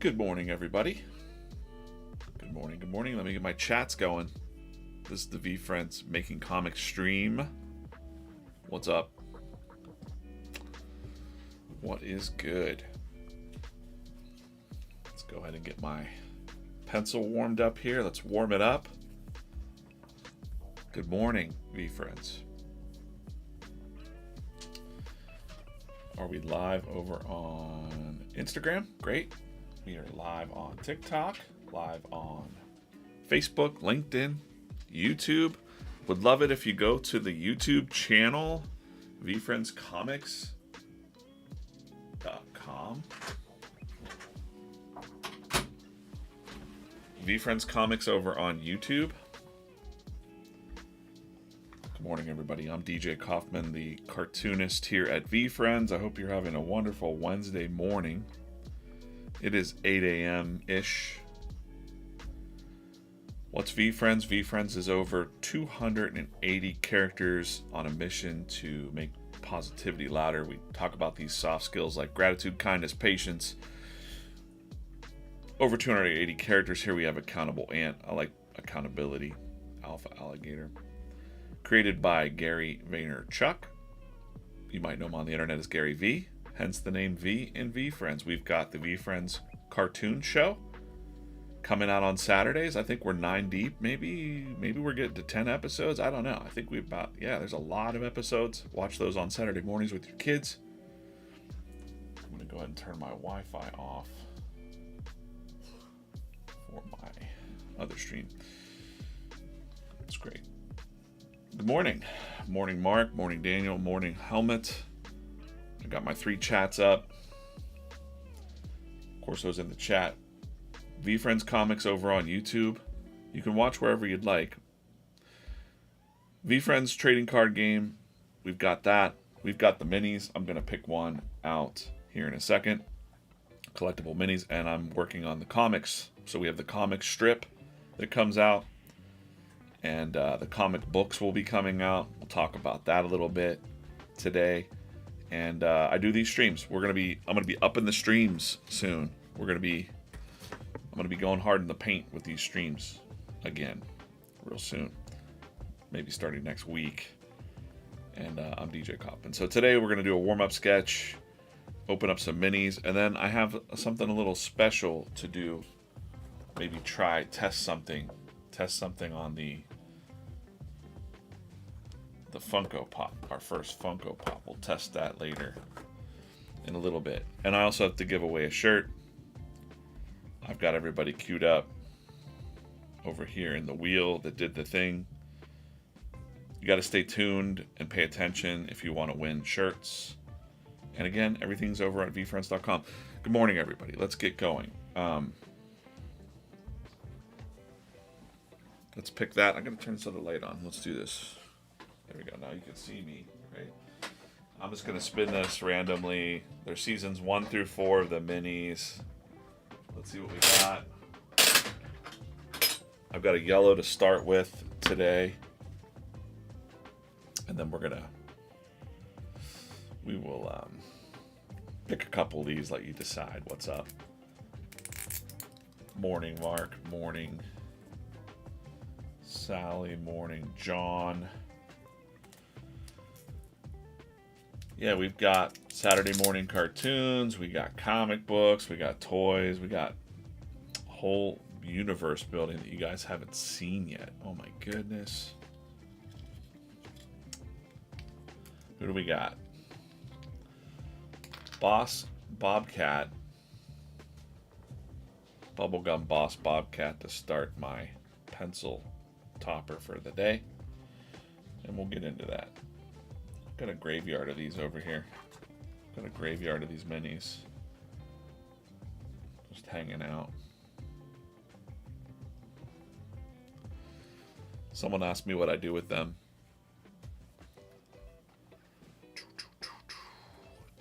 Good morning, everybody. Good morning, good morning. Let me get my chats going. This is the VeeFriends Making Comics stream. What's up? What is good? Let's go ahead and get my pencil warmed up here. Let's warm it up. Good morning, VeeFriends. Are we live over on Instagram? Great. We are live on TikTok, live on Facebook, LinkedIn, YouTube. Would love it if you go to the YouTube channel, VeeFriendsComics.com. VeeFriends Comics over on YouTube. Good morning, everybody. I'm DJ Coffman, the cartoonist here at VeeFriends. I hope you're having a wonderful Wednesday morning. It is 8 a.m.-ish. What's VeeFriends? VeeFriends is over 280 characters on a mission to make positivity louder. We talk about these soft skills like gratitude, kindness, patience. Over 280 characters. Here we have Accountable Ant. I like accountability. Alpha Alligator. Created by Gary Vaynerchuk. You might know him on the internet as Gary V. Hence the name V in VeeFriends. We've got the VeeFriends cartoon show coming out on Saturdays. I think we're 9 deep. Maybe we're getting to 10 episodes. I don't know. I think there's a lot of episodes. Watch those on Saturday mornings with your kids. I'm going to go ahead and turn my Wi-Fi off for my other stream. That's great. Good morning. Morning, Mark. Morning, Daniel. Morning, Helmet. I got my 3 chats up. Of course, those in the chat. VeeFriends Comics over on YouTube. You can watch wherever you'd like. VeeFriends trading card game. We've got that. We've got the minis. I'm going to pick one out here in a second. Collectible minis. And I'm working on the comics. So we have the comic strip that comes out. And the comic books will be coming out. We'll talk about that a little bit today. And I do these streams. I'm gonna be up in the streams soon. I'm gonna be going hard in the paint with these streams again, real soon. Maybe starting next week. And I'm DJ Coffman. So today we're gonna do a warm-up sketch, open up some minis, and then I have something a little special to do. Maybe test something on the Funko Pop, our first Funko Pop. We'll test that later in a little bit. And I also have to give away a shirt. I've got everybody queued up over here in the wheel that did the thing. You got to stay tuned and pay attention if you want to win shirts. And again, everything's over at VeeFriends.com. Good morning, everybody. Let's get going. Let's pick that. I'm going to turn this other light on. Let's do this. There we go. Now you can see me, right? I'm just going to spin this randomly. There's seasons 1 through 4 of the minis. Let's see what we got. I've got a yellow to start with today. And then we will pick a couple of these, let you decide what's up. Morning, Mark. Morning, Sally. Morning, John. Yeah, we've got Saturday morning cartoons, we got comic books, we got toys, we got a whole universe building that you guys haven't seen yet. Oh my goodness. Who do we got? Boss Bobcat. Bubblegum Boss Bobcat to start my pencil topper for the day. And we'll get into that. Got a graveyard of these over here. Got a graveyard of these minis. Just hanging out. Someone asked me what I do with them.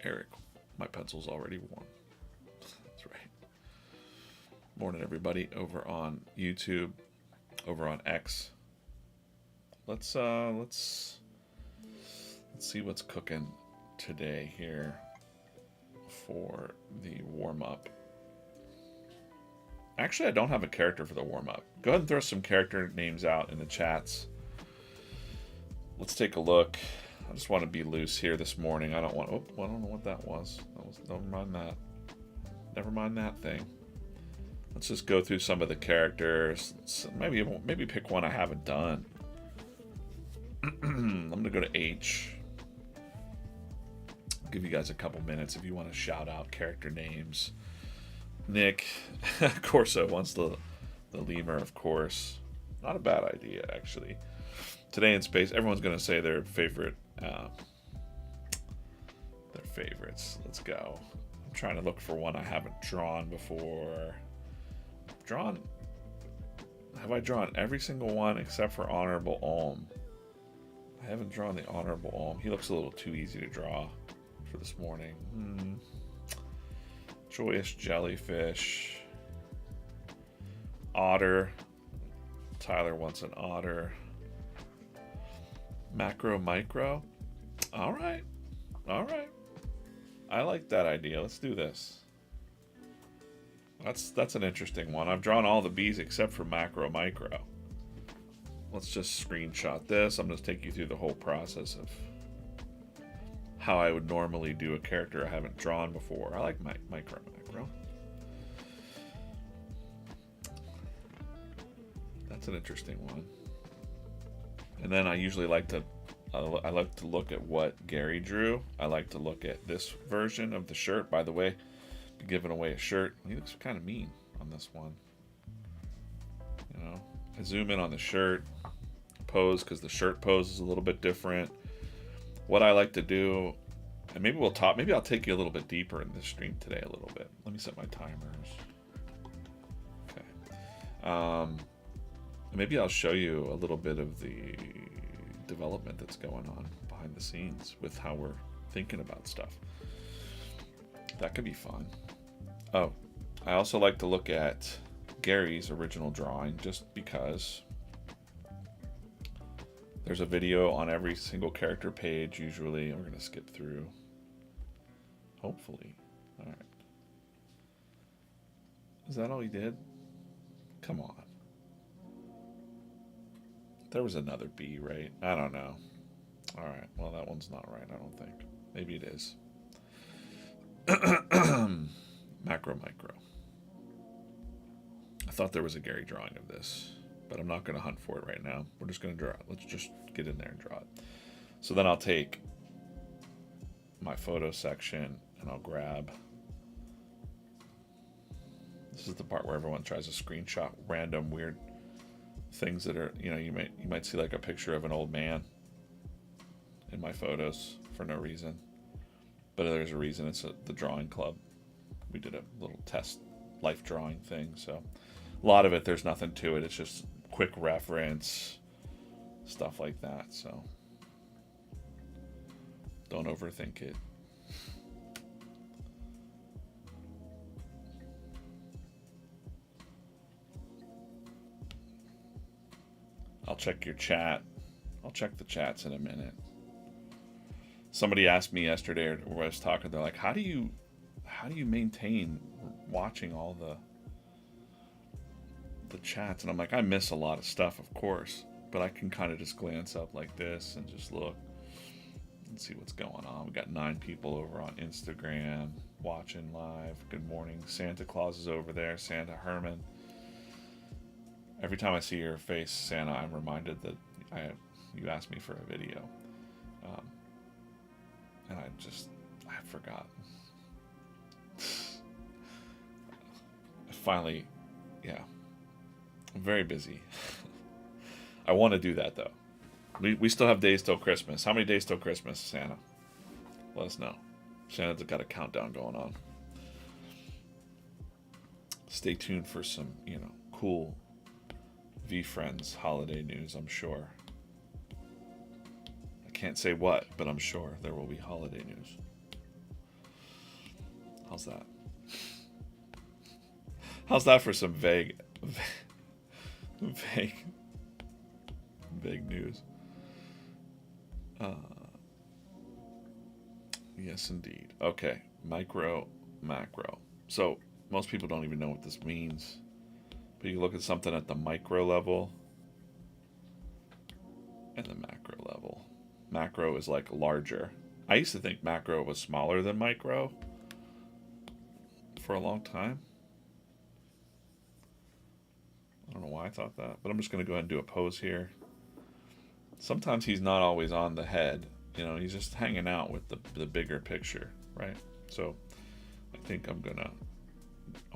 Eric, my pencil's already warm. That's right. Morning, everybody, over on YouTube, over on X. Let's see what's cooking today here for the warm-up. Actually, I don't have a character for the warm-up. Go ahead and throw some character names out in the chats. Let's take a look. I just want to be loose here this morning. I don't want... Oh, I don't know what that was. Never mind that. Never mind that thing. Let's just go through some of the characters. Maybe pick one I haven't done. I'm going to go to H. I'll give you guys a couple minutes if you want to shout out character names. Nick, Corso wants the lemur, of course. Not a bad idea, actually. Today in Space, everyone's going to say their favorite, their favorites. Let's go. I'm trying to look for one I haven't drawn before. Have I drawn every single one except for Honorable Olm? I haven't drawn the Honorable Olm. He looks a little too easy to draw for this morning. Joyous Jellyfish. Otter. Tyler wants an otter. Macro Micro. Alright. Alright. I like that idea. Let's do this. That's an interesting one. I've drawn all the bees except for Macro Micro. Let's just screenshot this. I'm going to take you through the whole process of how I would normally do a character I haven't drawn before. I like Micro. That's an interesting one. And then I usually like to look at what Gary drew. I like to look at this version of the shirt. By the way, be giving away a shirt. He looks kind of mean on this one. You know, I zoom in on the shirt pose because the shirt pose is a little bit different. What I like to do, and maybe I'll take you a little bit deeper in this stream today a little bit. Let me set my timers. Okay. Maybe I'll show you a little bit of the development that's going on behind the scenes with how we're thinking about stuff. That could be fun. Oh, I also like to look at Gary's original drawing just because there's a video on every single character page usually, and we're going to skip through. Hopefully. All right. Is that all he did? Come on. There was another B, right? I don't know. All right. Well, that one's not right, I don't think. Maybe it is. Macro Micro. I thought there was a Gary drawing of this, but I'm not going to hunt for it right now. We're just going to draw it. Let's just get in there and draw it. So then I'll take my photo section and I'll grab... This is the part where everyone tries to screenshot random weird things that are, you know, you might see like a picture of an old man in my photos for no reason, but there's a reason. It's the drawing club. We did a little test life drawing thing, so a lot of it there's nothing to it. It's just quick reference, stuff like that. So don't overthink it. I'll check your chat. I'll check the chats in a minute. Somebody asked me yesterday, or I was talking, they're like, how do you maintain watching all the chats? And I'm like, I miss a lot of stuff, of course, but I can kind of just glance up like this and just look and see what's going on. We got 9 people over on Instagram watching live. Good morning. Santa Claus is over there. Santa Herman. Every time I see your face, Santa, I'm reminded that you asked me for a video. And I forgot. Finally, yeah. I'm very busy. I want to do that, though. We still have days till Christmas. How many days till Christmas, Santa? Let us know. Santa's got a countdown going on. Stay tuned for some, cool VeeFriends holiday news, I'm sure. I can't say what, but I'm sure there will be holiday news. How's that? How's that for some vague news? Yes, indeed. Okay, micro, macro. So most people don't even know what this means. But you look at something at the micro level and the macro level. Macro is like larger. I used to think macro was smaller than micro for a long time. I don't know why I thought that, but I'm just going to go ahead and do a pose here. Sometimes he's not always on the head. You know, he's just hanging out with the bigger picture, right? So I think I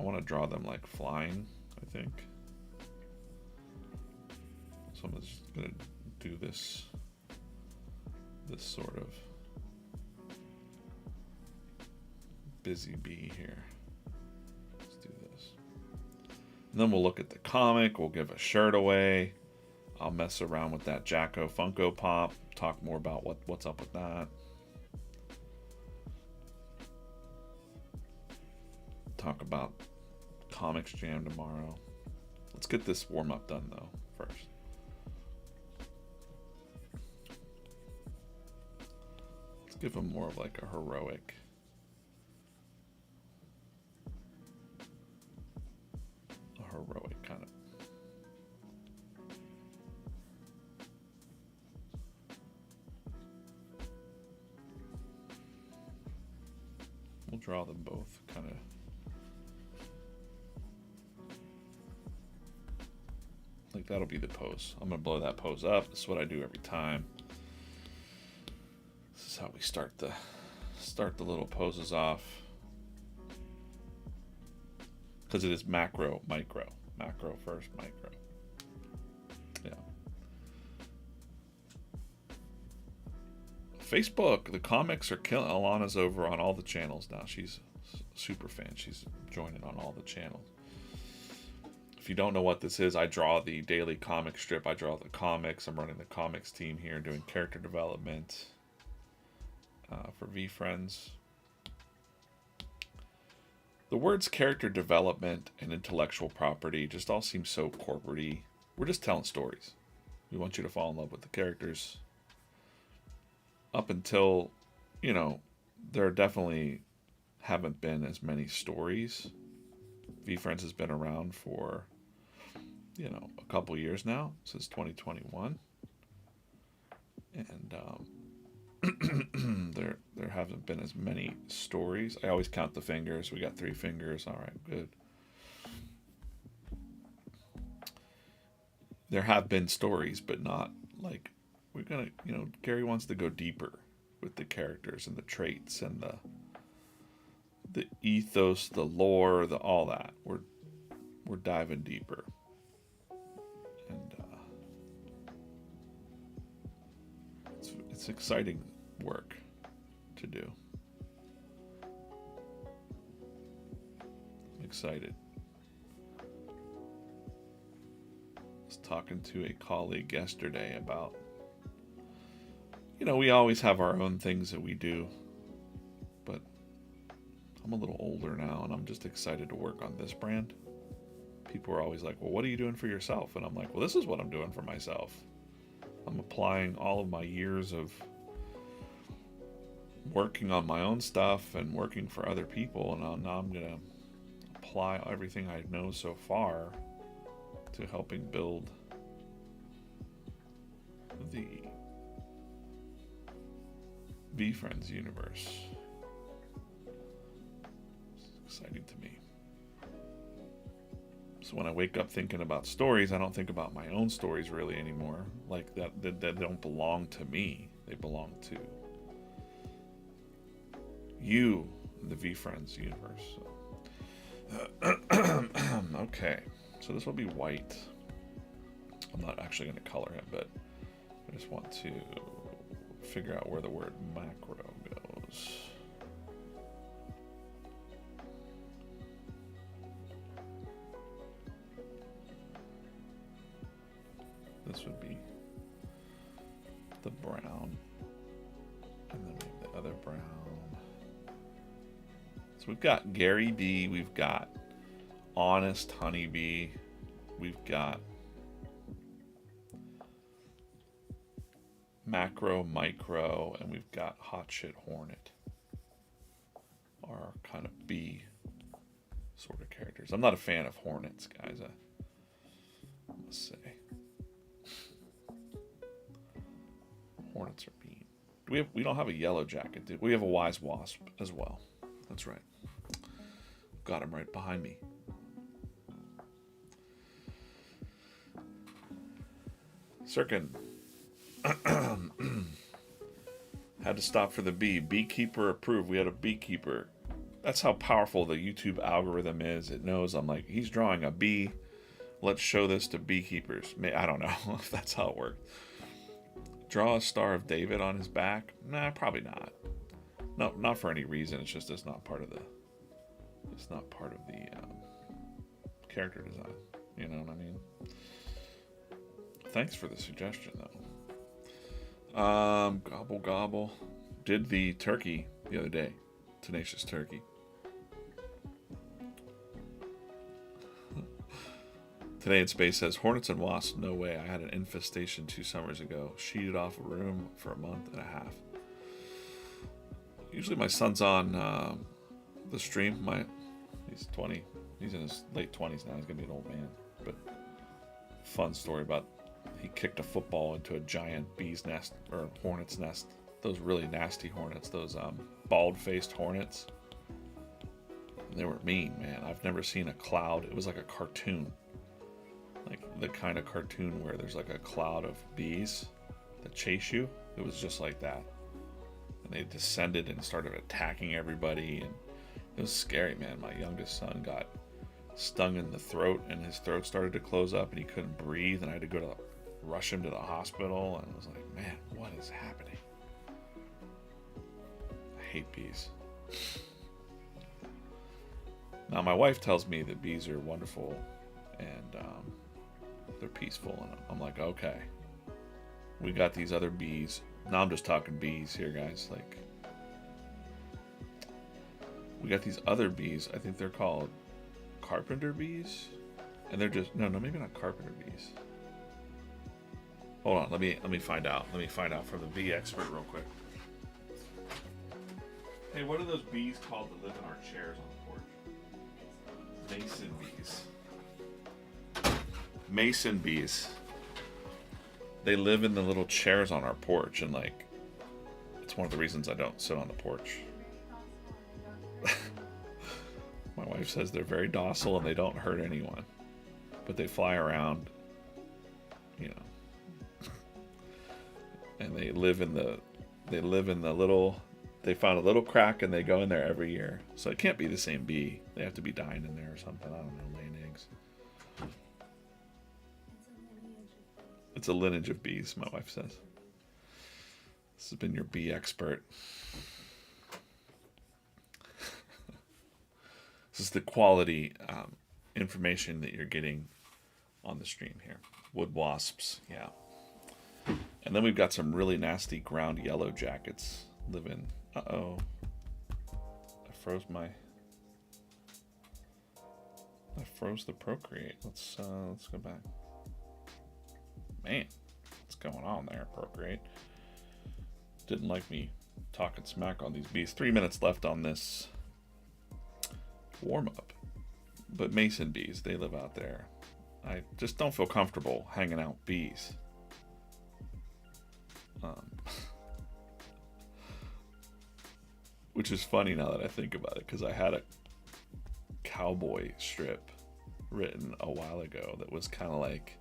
want to draw them like flying, I think. So I'm just going to do this sort of busy bee here. Let's do this. And then we'll look at the comic. We'll give a shirt away. I'll mess around with that Jacko Funko Pop. Talk more about what's up with that. Talk about Comics Jam tomorrow. Let's get this warm-up done, though, first. Let's give him more of like a heroic... kind of. We'll draw them both kind of. Like that'll be the pose. I'm gonna blow that pose up. This is what I do every time. This is how we start the little poses off. Because it is macro, micro. Macro first, micro. Yeah. Facebook, the comics are killing. Alana's over on all the channels now. She's a super fan. She's joining on all the channels. If you don't know what this is, I draw the daily comic strip. I draw the comics. I'm running the comics team here, doing character development for VeeFriends. The words character development and intellectual property just all seem so corporate-y. We're just telling stories. We want you to fall in love with the characters. Up until, you know, there definitely haven't been as many stories. VeeFriends has been around for, you know, a couple years now, since 2021. And there haven't been as many stories. I always count the fingers. We got 3 fingers. All right, good. There have been stories, but not like we're gonna. You know, Gary wants to go deeper with the characters and the traits and the ethos, the lore, the all that. We're diving deeper. And it's exciting work to do. I'm excited. I was talking to a colleague yesterday about, you know, we always have our own things that we do, but I'm a little older now and I'm just excited to work on this brand. People are always like, well, what are you doing for yourself? And I'm like, well, this is what I'm doing for myself. I'm applying all of my years of working on my own stuff and working for other people, and now I'm going to apply everything I know so far to helping build the VeeFriends universe. It's exciting to me. So when I wake up thinking about stories, I don't think about my own stories really anymore. Like that don't belong to me. They belong to you, the VeeFriends universe. Okay, so this will be white. I'm not actually going to color him, but I just want to figure out where the word macro goes. This would be the brown, and then maybe the other brown. So we've got Gary B, we've got Honest Honeybee, we've got Macro, Micro, and we've got Hot Shit Hornet. Are kind of B sort of characters. I'm not a fan of Hornets, guys. this say? Hornets or bean. We don't have a yellow jacket, dude. We have a wise wasp as well. That's right. Got him right behind me. Sirkin. Had to stop for the bee. Beekeeper approved. We had a beekeeper. That's how powerful the YouTube algorithm is. It knows I'm like, he's drawing a bee. Let's show this to beekeepers. I don't know if that's how it worked. Draw a Star of David on his back? Nah, probably not. No, not for any reason. It's just it's not part of the character design. You know what I mean? Thanks for the suggestion, though. Gobble gobble. Did the turkey the other day. Tenacious turkey. Today in Space says, Hornets and Wasps, no way. I had an infestation 2 summers ago. Sheeted off a room for a month and a half. Usually my son's on the stream. He's 20. He's in his late 20s now. He's going to be an old man. But fun story about he kicked a football into a giant bee's nest, or hornet's nest. Those really nasty hornets. Those bald-faced hornets. They were mean, man. I've never seen a cloud. It was like a cartoon. Like the kind of cartoon where there's like a cloud of bees that chase you. It was just like that. And they descended and started attacking everybody. And it was scary, man. My youngest son got stung in the throat and his throat started to close up and he couldn't breathe. And I had to rush him to the hospital. And I was like, man, what is happening? I hate bees. Now, my wife tells me that bees are wonderful and they're peaceful, and I'm like, okay, we got these other bees. Now I'm just talking bees here, guys. Like, we got these other bees. I think they're called carpenter bees, and they're just no, maybe not carpenter bees. Hold on, let me find out. Let me find out from the bee expert real quick. Hey, what are those bees called that live in our chairs on the porch? Mason bees. Mason bees. They live in the little chairs on our porch, and like, it's one of the reasons I don't sit on the porch. My wife says they're very docile and they don't hurt anyone, but they fly around, you know, and they live in the little. They found a little crack and they go in there every year, so it can't be the same bee. They have to be dying in there or something. I don't know, laying eggs. It's a lineage of bees, my wife says. This has been your bee expert. This is the quality information that you're getting on the stream here. Wood wasps, yeah. And then we've got some really nasty ground yellow jackets living. Uh-oh. I froze the Procreate. Let's go back. Man, what's going on there, Procreate? Didn't like me talking smack on these bees. 3 minutes left on this warm-up. But mason bees, they live out there. I just don't feel comfortable hanging out bees. Which is funny now that I think about it, because I had a cowboy strip written a while ago that was kind of like,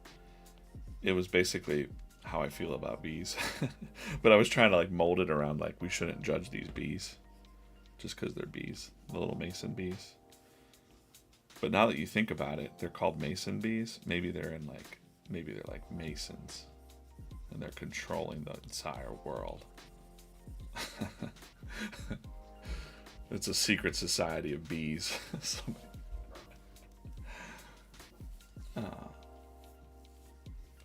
it was basically how I feel about bees. But I was trying to like mold it around like we shouldn't judge these bees just because they're bees, the little mason bees. But now that you think about it, they're called mason bees. Maybe they're like masons and they're controlling the entire world. It's a secret society of bees.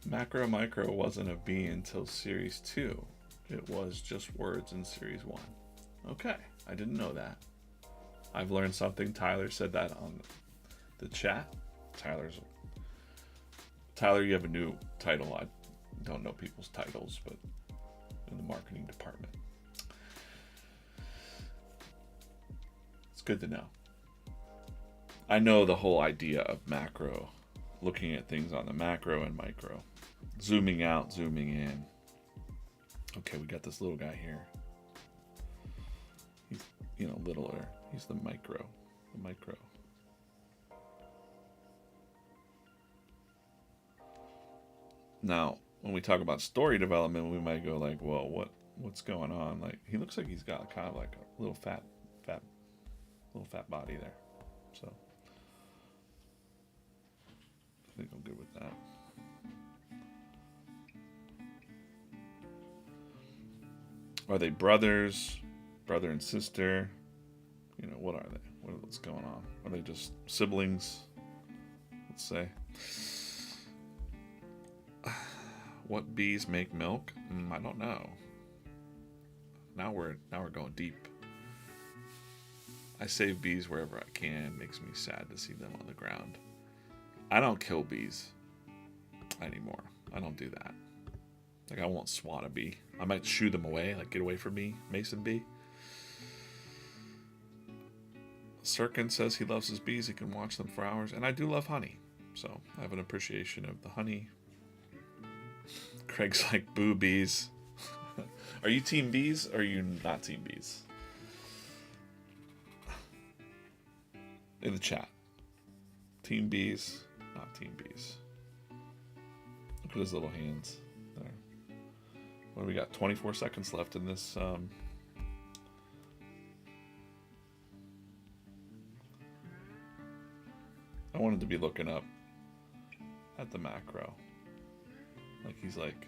Macro Micro wasn't a bee until Series 2. It was just words in Series 1. Okay, I didn't know that. I've learned something. Tyler said that on the chat. Tyler, you have a new title. I don't know people's titles, but in the marketing department. It's good to know. I know the whole idea of macro looking at things on the macro and micro. Zooming out, zooming in. Okay, we got this little guy here. He's, you know, littler. He's the micro. The micro. Now, when we talk about story development, we might go like, well, what's going on? Like, he looks like he's got kind of like a little fat body there. So, I think I'm good with that. Are they brothers? Brother and sister? You know, what are they? What's going on? Are they just siblings? Let's say. What bees make milk? I don't know. Now we're going deep. I save bees wherever I can. Makes me sad to see them on the ground. I don't kill bees anymore. I don't do that. Like, I won't swat a bee. I might shoo them away, like, get away from me, Mason bee. Sirkin says he loves his bees. He can watch them for hours. And I do love honey. So I have an appreciation of the honey. Craig's like, boo bees. Are you team bees or are you not team bees? In the chat. Team bees, not team bees. Look at his little hands there. What do we got? 24 seconds left in this. I wanted to be looking up at the macro. Like, he's like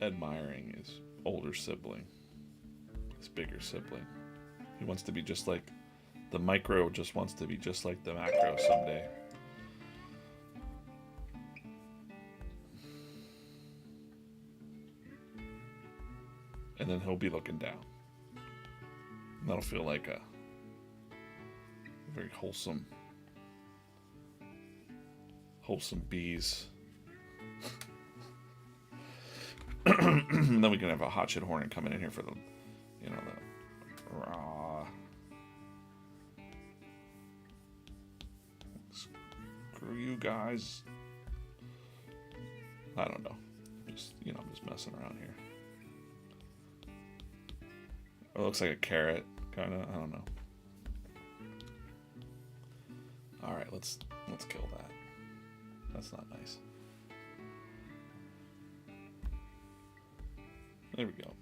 admiring his older sibling, his bigger sibling. He wants to be just like the micro, just wants to be just like the macro someday. And then he'll be looking down. And that'll feel like a very wholesome bees. And then we can have a hot shit hornet coming in here for the, you know, the raw. Screw you guys. I don't know. Just, you know, I'm just messing around here. It looks like a carrot, kind of. I don't know. All right, let's kill that. That's not nice. There we go.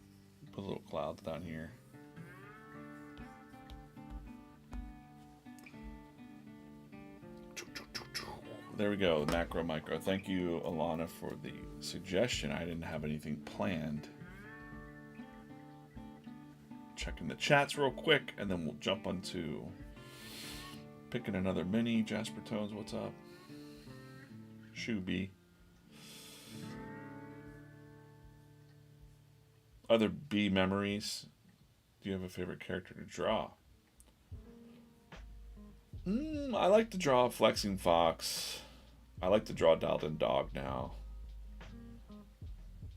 Put little clouds down here. There we go, macro, micro. Thank you, Alana, for the suggestion. I didn't have anything planned. Checking the chats real quick, and then we'll jump onto picking another mini. Jasper Tones, what's up? Shuby. Other bee memories. Do you have a favorite character to draw? I like to draw Flexing Fox. I like to draw Dalton Dog now.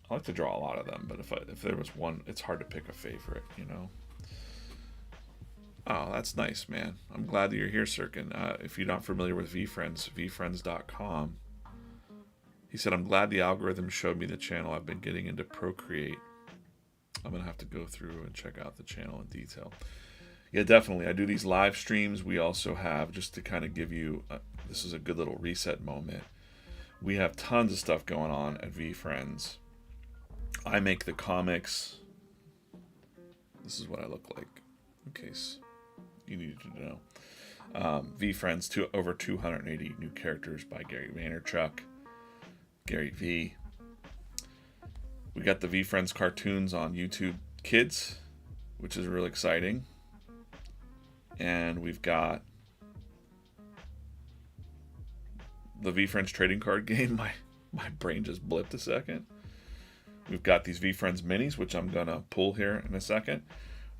I like to draw a lot of them, but if there was one, it's hard to pick a favorite, you know? Oh, that's nice, man. I'm glad that you're here, Sirkin. If you're not familiar with VeeFriends, VeeFriends.com. He said, I'm glad the algorithm showed me the channel. I've been getting into Procreate. I'm going to have to go through and check out the channel in detail. Yeah, definitely. I do these live streams. We also have, just to kind of give you, this is a good little reset moment. We have tons of stuff going on at VeeFriends. I make the comics. This is what I look like, in case you needed to know. VeeFriends, over 280 new characters by Gary Vaynerchuk, Gary V. We got the VeeFriends cartoons on YouTube Kids, which is really exciting. And we've got the VeeFriends trading card game. My brain just blipped a second. We've got these VeeFriends minis, which I'm going to pull here in a second.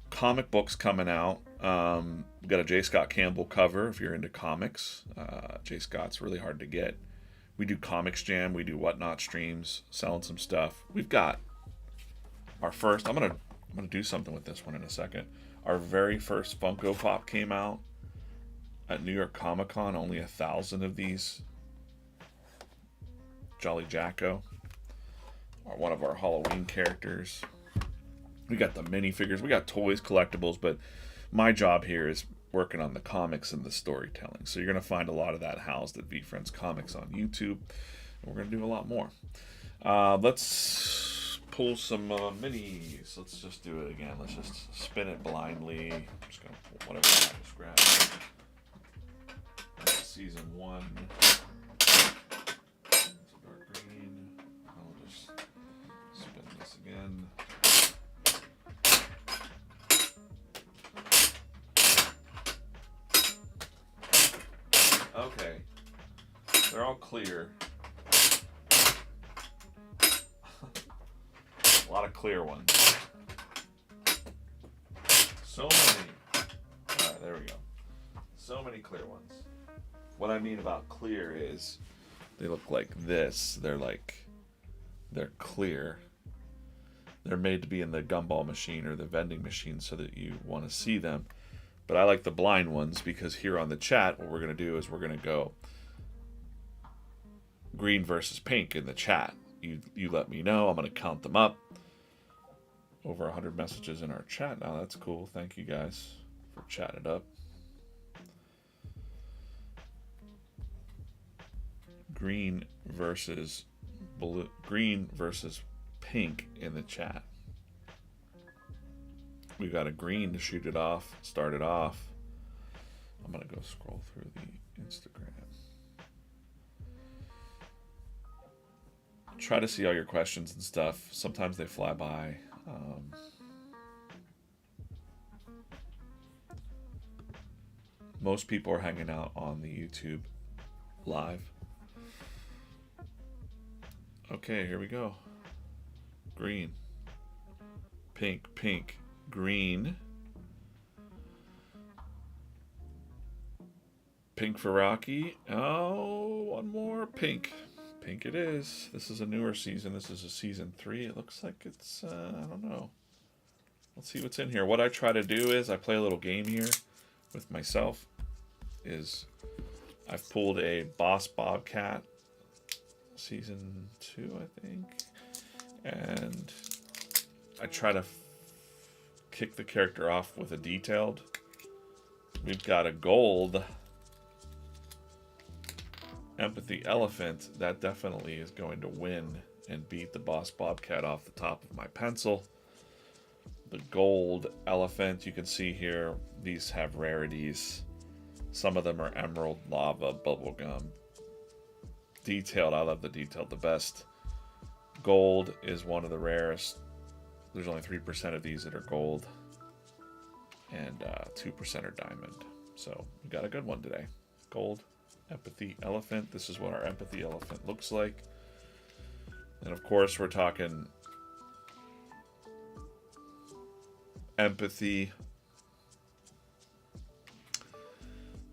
Comic books coming out. We've got a J. Scott Campbell cover if you're into comics. J. Scott's really hard to get. We do Comics Jam. We do Whatnot streams, selling some stuff. We've got our first... I'm gonna do something with this one in a second. Our very first Funko Pop came out. at New York Comic Con, only 1,000 of these Jolly Jacko are one of our Halloween characters. We got the minifigures, we got toys, collectibles, but my job here is working on the comics and the storytelling. So you're going to find a lot of that housed at VeeFriends Comics on YouTube. And we're going to do a lot more. Let's pull some minis. Let's just do it again. Let's just spin it blindly. I'm just going to pull whatever I just grabbed. That's season 1. It's a dark green. I'll just spin this again. Okay, they're all clear. A lot of clear ones. So many. Alright, there we go. So many clear ones. What I mean about clear is they look like this. They're clear. They're made to be in the gumball machine or the vending machine so that you want to see them. But I like the blind ones because here on the chat, what we're going to do is we're going to go green versus pink in the chat. You let me know. I'm going to count them up. Over 100 messages in our chat now. That's cool. Thank you guys for chatting it up. Green versus blue. Green versus pink in the chat. We got a green to shoot it off, start it off. I'm going to go scroll through the Instagram. Try to see all your questions and stuff. Sometimes they fly by. Most people are hanging out on the YouTube live. Okay, here we go. Green. Pink, pink. Green. Pink for Rocky. Oh, one more. Pink. Pink it is. This is a newer season. This is a season 3. It looks like it's, I don't know. Let's see what's in here. What I try to do is I play a little game here with myself. I've pulled a Boss Bobcat season 2, I think. And I try to kick the character off with a detailed. We've got a gold empathy elephant. That definitely is going to win and beat the Boss Bobcat off the top of my pencil. The gold elephant, you can see here, these have rarities. Some of them are emerald, lava, bubblegum. Detailed, I love the detailed the best. Gold is one of the rarest. There's only 3% of these that are gold, and 2% are diamond. So we got a good one today. Gold empathy elephant. This is what our empathy elephant looks like. And of course, we're talking empathy,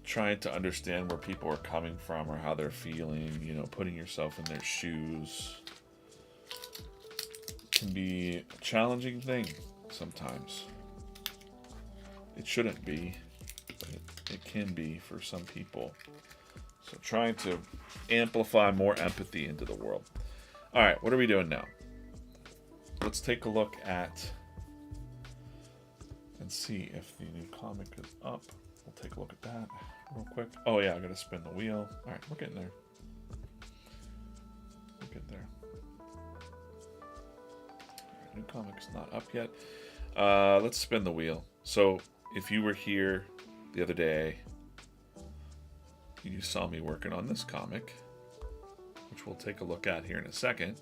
trying to understand where people are coming from or how they're feeling, you know, putting yourself in their shoes can be a challenging thing sometimes. It shouldn't be, but it can be for some people. So trying to amplify more empathy into the world. All right, what are we doing now? Let's take a look at and see if the new comic is up. We'll take a look at that real quick. Oh yeah, I gotta spin the wheel. All right, we're getting there. We're getting there. New comic's not up yet. Let's spin the wheel. So if you were here the other day, you saw me working on this comic, which we'll take a look at here in a second.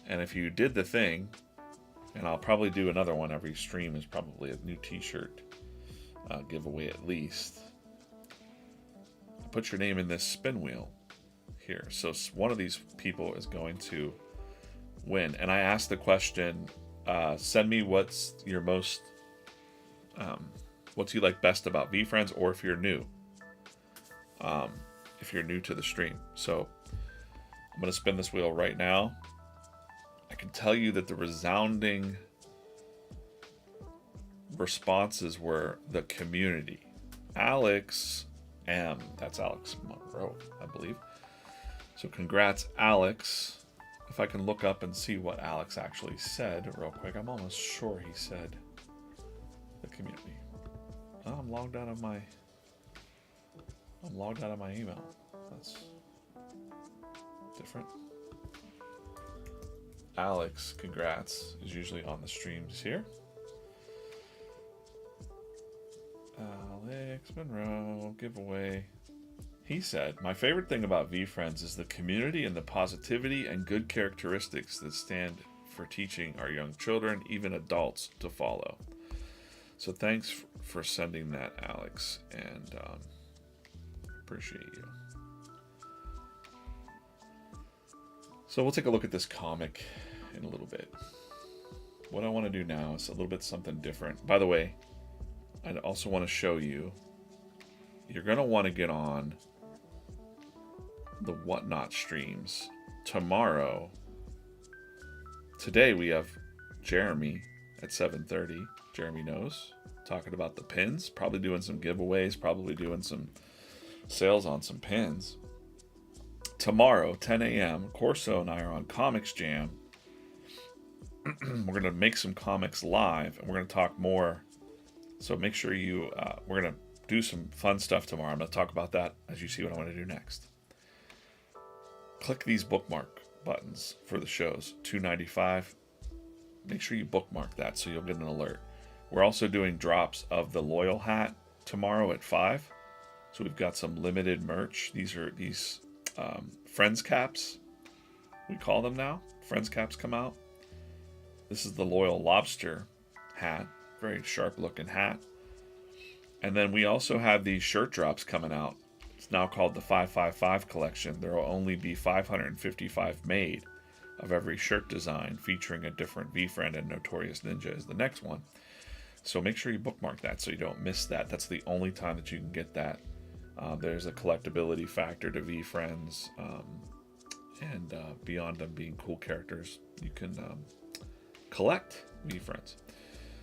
And if you did the thing, and I'll probably do another one every stream, is probably a new t-shirt giveaway at least. Put your name in this spin wheel here. So one of these people is going to win. And I asked the question, send me what's your most, what's you like best about VeeFriends, or if you're new. If you're new to the stream. So I'm going to spin this wheel right now. I can tell you that the resounding responses were the community. Alex M. That's Alex Monroe, I believe. So congrats, Alex. If I can look up and see what Alex actually said real quick. I'm almost sure he said the community. Oh, I'm logged out of my email. That's different. Alex, congrats, is usually on the streams here. Alex Monroe, giveaway. He said, my favorite thing about VeeFriends is the community and the positivity and good characteristics that stand for teaching our young children, even adults, to follow. So thanks for sending that, Alex, and appreciate you. So we'll take a look at this comic in a little bit. What I want to do now is a little bit something different. By the way, I also want to show you, you're going to want to get on the Whatnot streams tomorrow. Today we have Jeremy at 7:30. Jeremy knows, talking about the pins, probably doing some giveaways, probably doing some sales on some pins. Tomorrow, 10 a.m., Corso and I are on Comics Jam. We're going to make some comics live, and we're going to talk more. So make sure you, we're going to do some fun stuff tomorrow. I'm going to talk about that as you see what I want to do next. Click these bookmark buttons for the shows, $2.95. Make sure you bookmark that so you'll get an alert. We're also doing drops of the Loyal hat tomorrow at 5. So we've got some limited merch. These are Friends caps, we call them now. Friends caps come out. This is the Loyal Lobster hat, very sharp looking hat. And then we also have these shirt drops coming out. It's now called the 555 collection. There will only be 555 made of every shirt design, featuring a different VeeFriend, and Notorious Ninja is the next one. So make sure you bookmark that so you don't miss that. That's the only time that you can get that. There's a collectability factor to VeeFriends, and beyond them being cool characters, you can collect VeeFriends.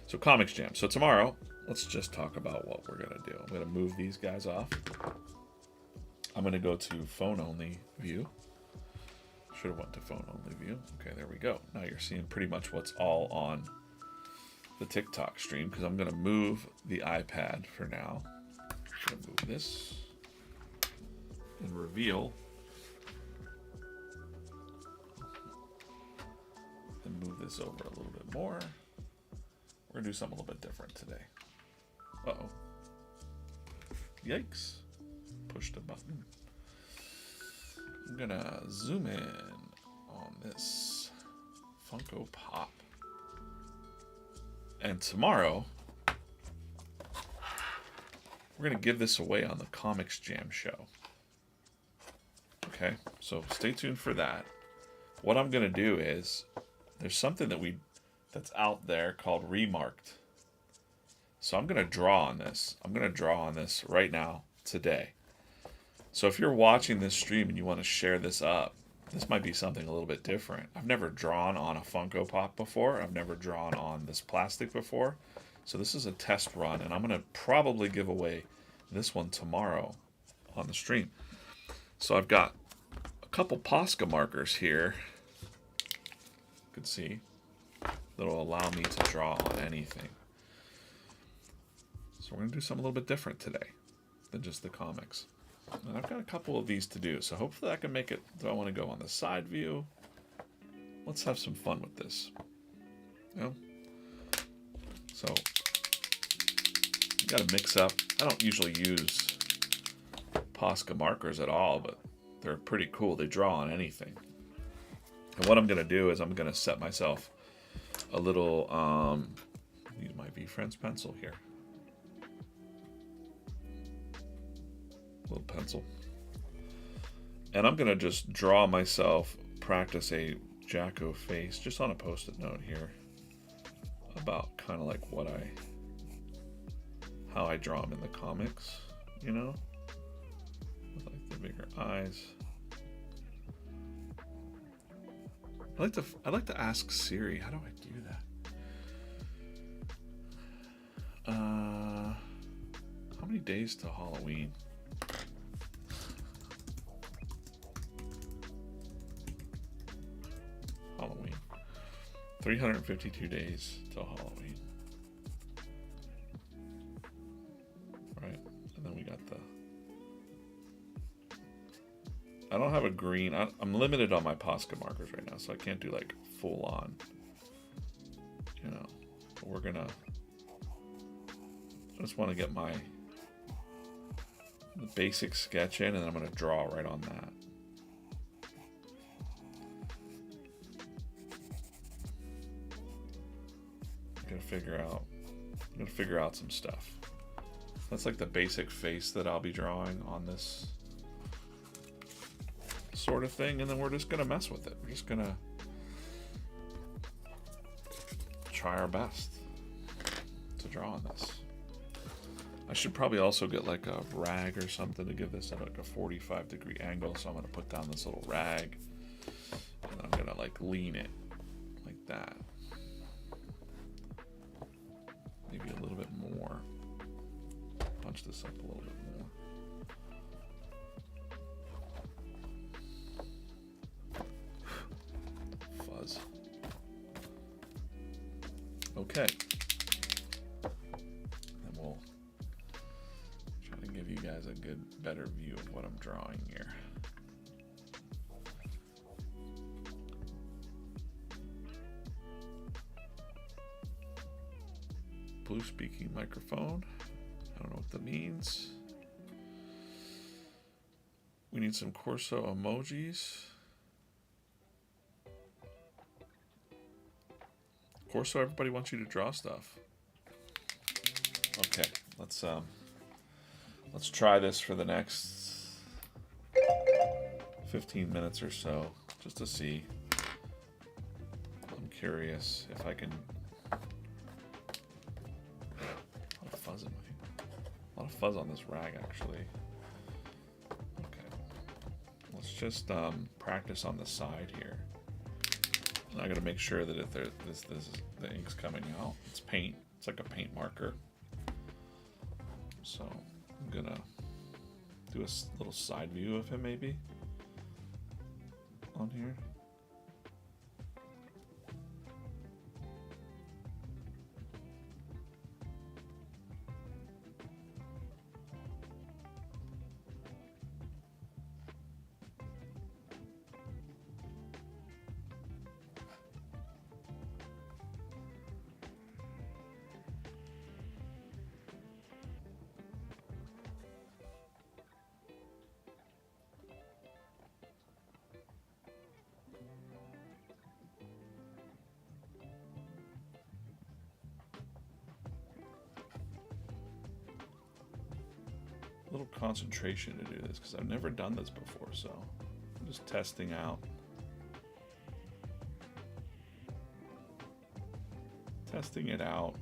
So Comics Jam. So tomorrow, let's just talk about what we're going to do. I'm going to move these guys off. I'm going to go to phone only view. Should have went to phone only view. Okay, there we go. Now you're seeing pretty much what's all on the TikTok stream, because I'm going to move the iPad for now. I'm going to move this and reveal, and move this over a little bit more. We're going to do something a little bit different today. Uh-oh. Yikes. Pushed a button. I'm going to zoom in on this Funko Pop. And tomorrow, we're going to give this away on the Comics Jam show. Okay, so stay tuned for that. What I'm going to do is, there's something that's out there called Remarked. So I'm going to draw on this. I'm going to draw on this right now, today. So if you're watching this stream and you want to share this up, this might be something a little bit different. I've never drawn on a Funko Pop before. I've never drawn on this plastic before. So this is a test run, and I'm going to probably give away this one tomorrow on the stream. So I've got a couple Posca markers here, you can see, that'll allow me to draw on anything. So we're going to do something a little bit different today than just the comics. And I've got a couple of these to do, so hopefully I can make it. Do I want to go on the side view? Let's have some fun with this. You know? So, you got to mix up. I don't usually use Posca markers at all, but they're pretty cool. They draw on anything. And what I'm going to do is I'm going to set myself a little, use my VeeFriends pencil here. Little pencil, and I'm gonna just draw myself, practice a Jacko face just on a post-it note here about kind of like how I draw them in the comics, you know, with like the bigger eyes. I'd like to ask Siri, how do I do that? How many days till Halloween? 352 days till Halloween. Right, and then we got the... I don't have a green. I'm limited on my Posca markers right now, so I can't do like full on. You know, but we're gonna... I just want to get the basic sketch in, and I'm gonna draw right on that. I'm gonna figure out some stuff. That's like the basic face that I'll be drawing on this sort of thing, and then we're just gonna mess with it. We're just gonna try our best to draw on this. I should probably also get like a rag or something to give this like a 45-degree angle, so I'm gonna put down this little rag, and I'm gonna like lean it like that. Maybe a little bit more. Punch this up a little bit more. Fuzz. Okay. And we'll try to give you guys a better view of what I'm drawing here. Blue speaking microphone. I don't know what that means. We need some Corso emojis. Corso, everybody wants you to draw stuff. Okay, let's try this for the next 15 minutes or so, just to see. I'm curious if I can. A lot of fuzz on this rag, actually. Okay, let's just practice on the side here. I gotta make sure that if the ink's coming out, it's paint. It's like a paint marker. So I'm gonna do a little side view of him maybe on here. A little concentration to do this because I've never done this before, so I'm just testing out. Testing it out.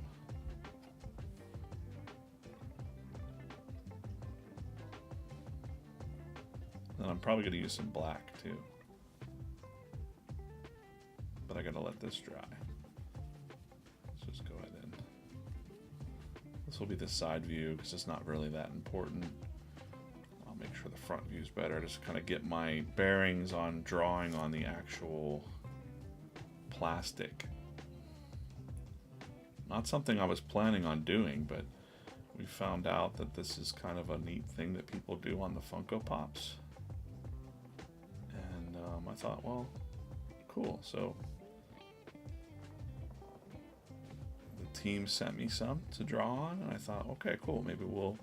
And I'm probably going to use some black too. But I got to let this dry. Let's just go ahead and... This will be the side view because it's not really that important. I'll make sure the front view is better. Just kind of get my bearings on drawing on the actual plastic. Not something I was planning on doing, but we found out that this is kind of a neat thing that people do on the Funko Pops. And I thought, well, cool. So team sent me some to draw on, and I thought, okay, cool, maybe we'll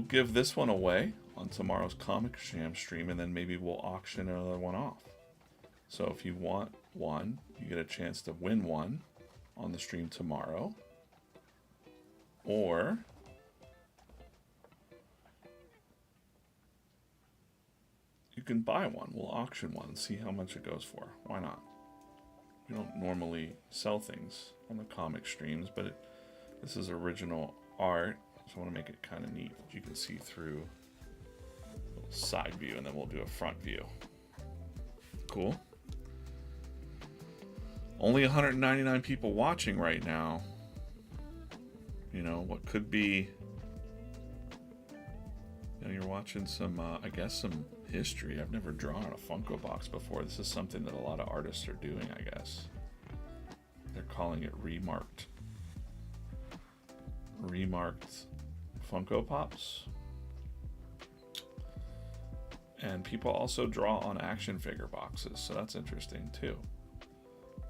give this one away on tomorrow's Comic Jam stream, and then maybe we'll auction another one off. So if you want one, you get a chance to win one on the stream tomorrow, or you can buy one. We'll auction one and see how much it goes for. Why not? We don't normally sell things on the comic streams, but this is original art, so I want to make it kind of neat. You can see through a little side view, and then we'll do a front view. Cool. Only 199 people watching right now. You know, what could be... You know, you're watching some, I guess, some history. I've never drawn a Funko box before. This is something that a lot of artists are doing, I guess. calling it remarked Funko Pops. And people also draw on action figure boxes, so that's interesting too.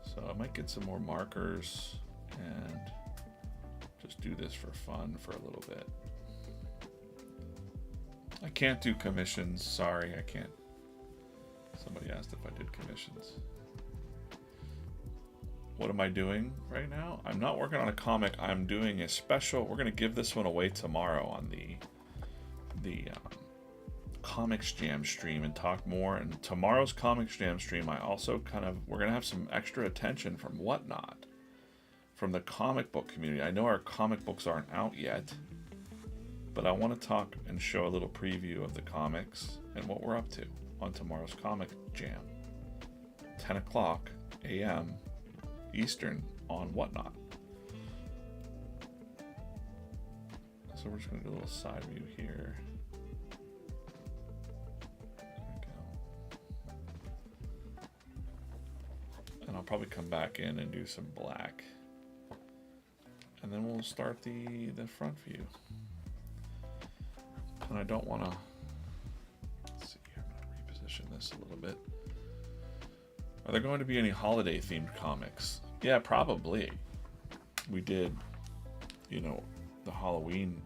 So I might get some more markers and just do this for fun for a little bit. I can't do commissions, sorry, I can't. Somebody asked if I did commissions. What am I doing right now? I'm not working on a comic. I'm doing a special. We're going to give this one away tomorrow on the Comics Jam stream and talk more. And tomorrow's Comics Jam stream, I also we're going to have some extra attention from Whatnot, from the comic book community. I know our comic books aren't out yet, but I want to talk and show a little preview of the comics and what we're up to on tomorrow's Comic Jam. 10 o'clock a.m. Eastern on Whatnot. So we're just going to do a little side view here. There we go. And I'll probably come back in and do some black. And then we'll start the front view. And I don't want to... Let's see here, I'm going to reposition this a little bit. Are there going to be any holiday themed comics? Yeah, probably. We did, you know, the Halloween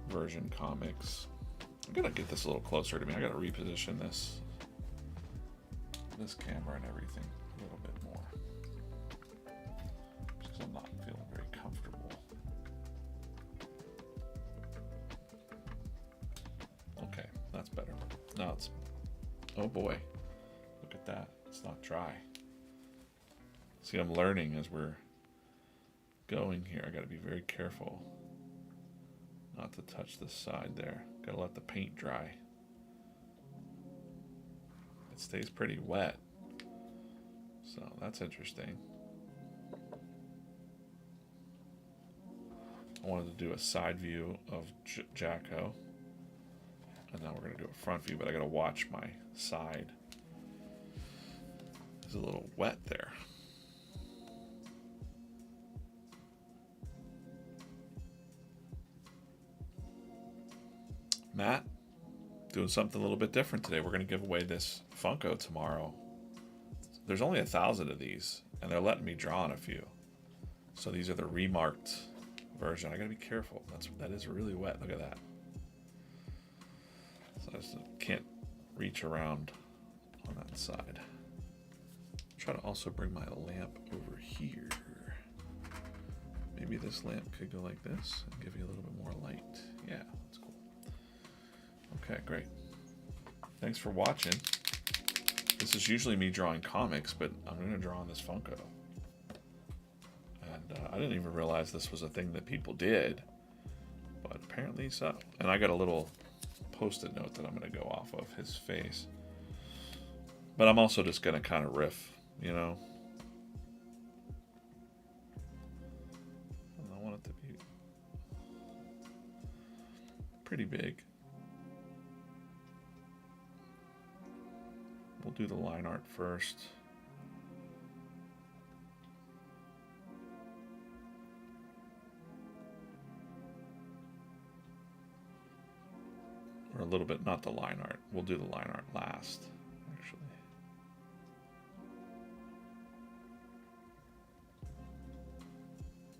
version comics. I'm gonna get this a little closer to me. I gotta reposition this camera and everything a little bit more because I'm not feeling very comfortable. Okay, that's better. Now it's, oh boy, look at that. It's not dry. See, I'm learning as we're going here. I got to be very careful not to touch this side there. Got to let the paint dry. It stays pretty wet. So that's interesting. I wanted to do a side view of Jacko. And now we're going to do a front view, but I got to watch my side. It's a little wet there. Matt, doing something a little bit different today. We're going to give away this Funko tomorrow. There's only 1,000 of these, and they're letting me draw on a few. So these are the remarked version. I got to be careful. That is really wet. Look at that. So I just can't reach around on that side. Try to also bring my lamp over here. Maybe this lamp could go like this and give you a little bit more light. Yeah, that's cool. Okay, great. Thanks for watching. This is usually me drawing comics, but I'm going to draw on this Funko. And I didn't even realize this was a thing that people did, but apparently so. And I got a little post-it note that I'm going to go off of his face. But I'm also just going to kind of riff, you know. And I want it to be pretty big. We'll do the line art first. Or a little bit, not the line art. We'll do the line art last, actually.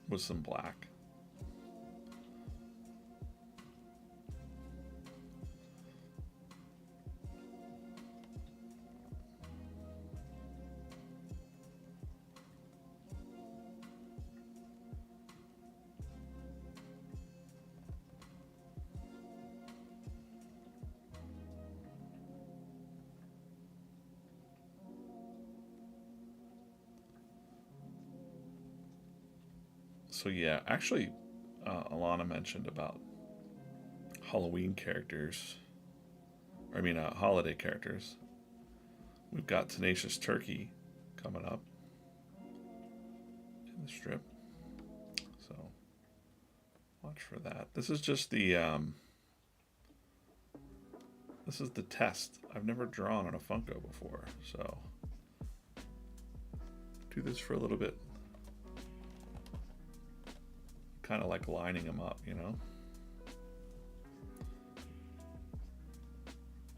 With some black. So yeah, actually, Alana mentioned about Halloween characters. I mean, holiday characters. We've got Tenacious Turkey coming up in the strip. So watch for that. This is just the this is the test. I've never drawn on a Funko before, so do this for a little bit. kind of like lining him up, you know.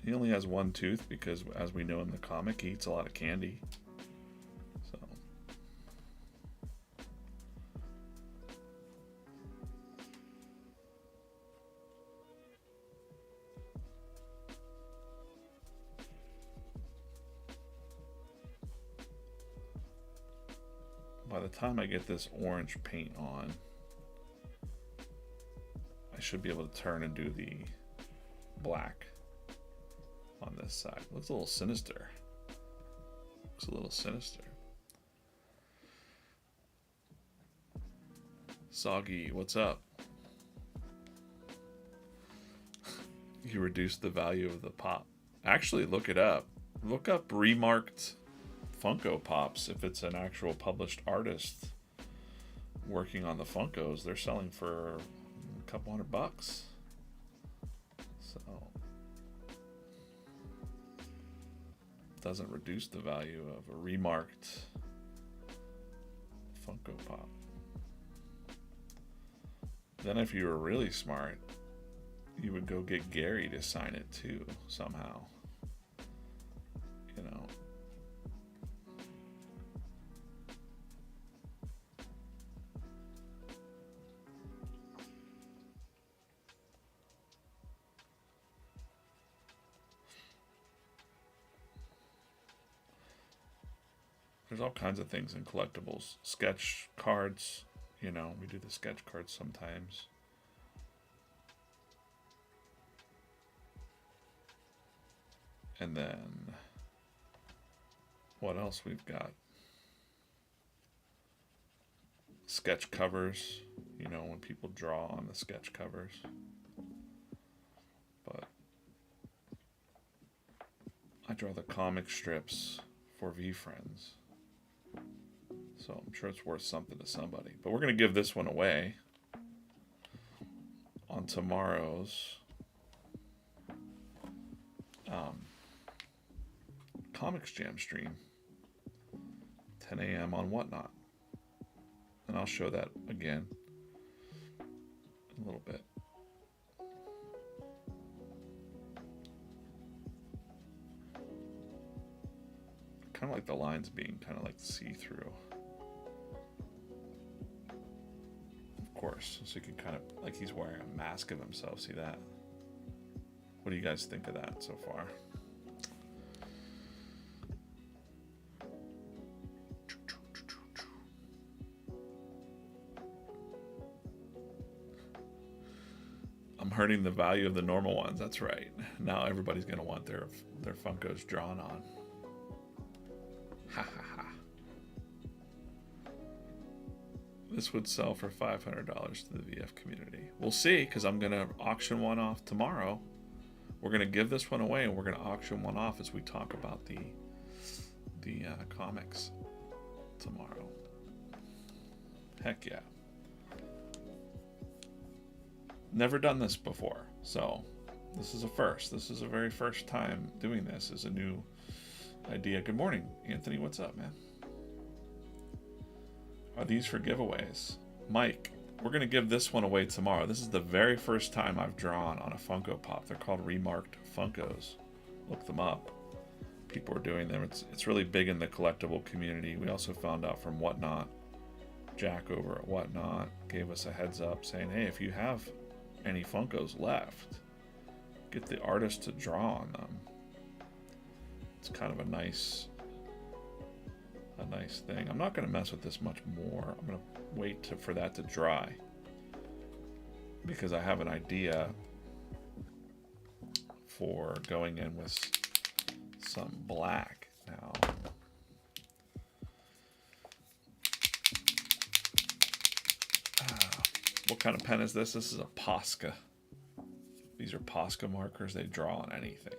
He only has one tooth because, as we know in the comic, he eats a lot of candy. So. By the time I get this orange paint on, I should be able to turn and do the black on this side. Looks a little sinister. Looks a little sinister. Soggy, what's up? You reduced the value of the pop. Actually, look it up. Look up remarked Funko Pops. If it's an actual published artist working on the Funkos, they're selling for a couple $100. So doesn't reduce the value of a remarked Funko Pop. Then if you were really smart, you would go get Gary to sign it too, somehow. You know. There's all kinds of things in collectibles. Sketch cards, you know, we do the sketch cards sometimes. And then, what else we've got? Sketch covers, you know, when people draw on the sketch covers. But I draw the comic strips for VeeFriends. So I'm sure it's worth something to somebody. But we're going to give this one away on tomorrow's Comics Jam stream, 10 a.m. on Whatnot. And I'll show that again in a little bit. Kind of like the lines being kind of like see-through. Of course, so you can kind of, like he's wearing a mask of himself. See that? What do you guys think of that so far? I'm hurting the value of the normal ones. That's right. Now everybody's going to want their Funkos drawn on. Ha ha ha. This would sell for $500 to the VF community. We'll see, because I'm going to auction one off tomorrow. We're going to give this one away, and we're going to auction one off as we talk about the comics tomorrow. Heck yeah. Never done this before, so this is a first. This is a very first time doing this as a new idea. Good morning, Anthony. What's up, man? Are these for giveaways? Mike, we're going to give this one away tomorrow. This is the very first time I've drawn on a Funko Pop. They're called remarked Funkos. Look them up. People are doing them. It's really big in the collectible community. We also found out from Whatnot. Jack over at Whatnot gave us a heads up saying, hey, if you have any Funkos left, get the artist to draw on them. It's kind of a nice thing. I'm not going to mess with this much more. I'm going to wait for that to dry, because I have an idea for going in with some black now. What kind of pen is this? This is a Posca. These are Posca markers. They draw on anything.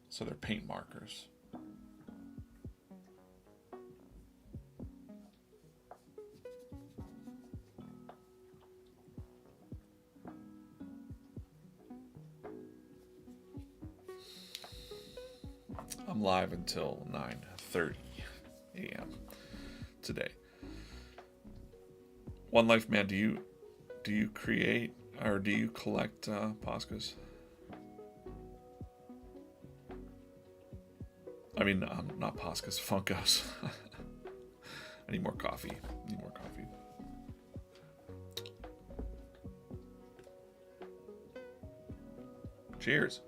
So they're paint markers. I'm live until 9:30 a.m. today. One Life Man, do you create or do you collect Poscas? I mean, not Poscas, Funkos. I need more coffee. Need more coffee. Cheers.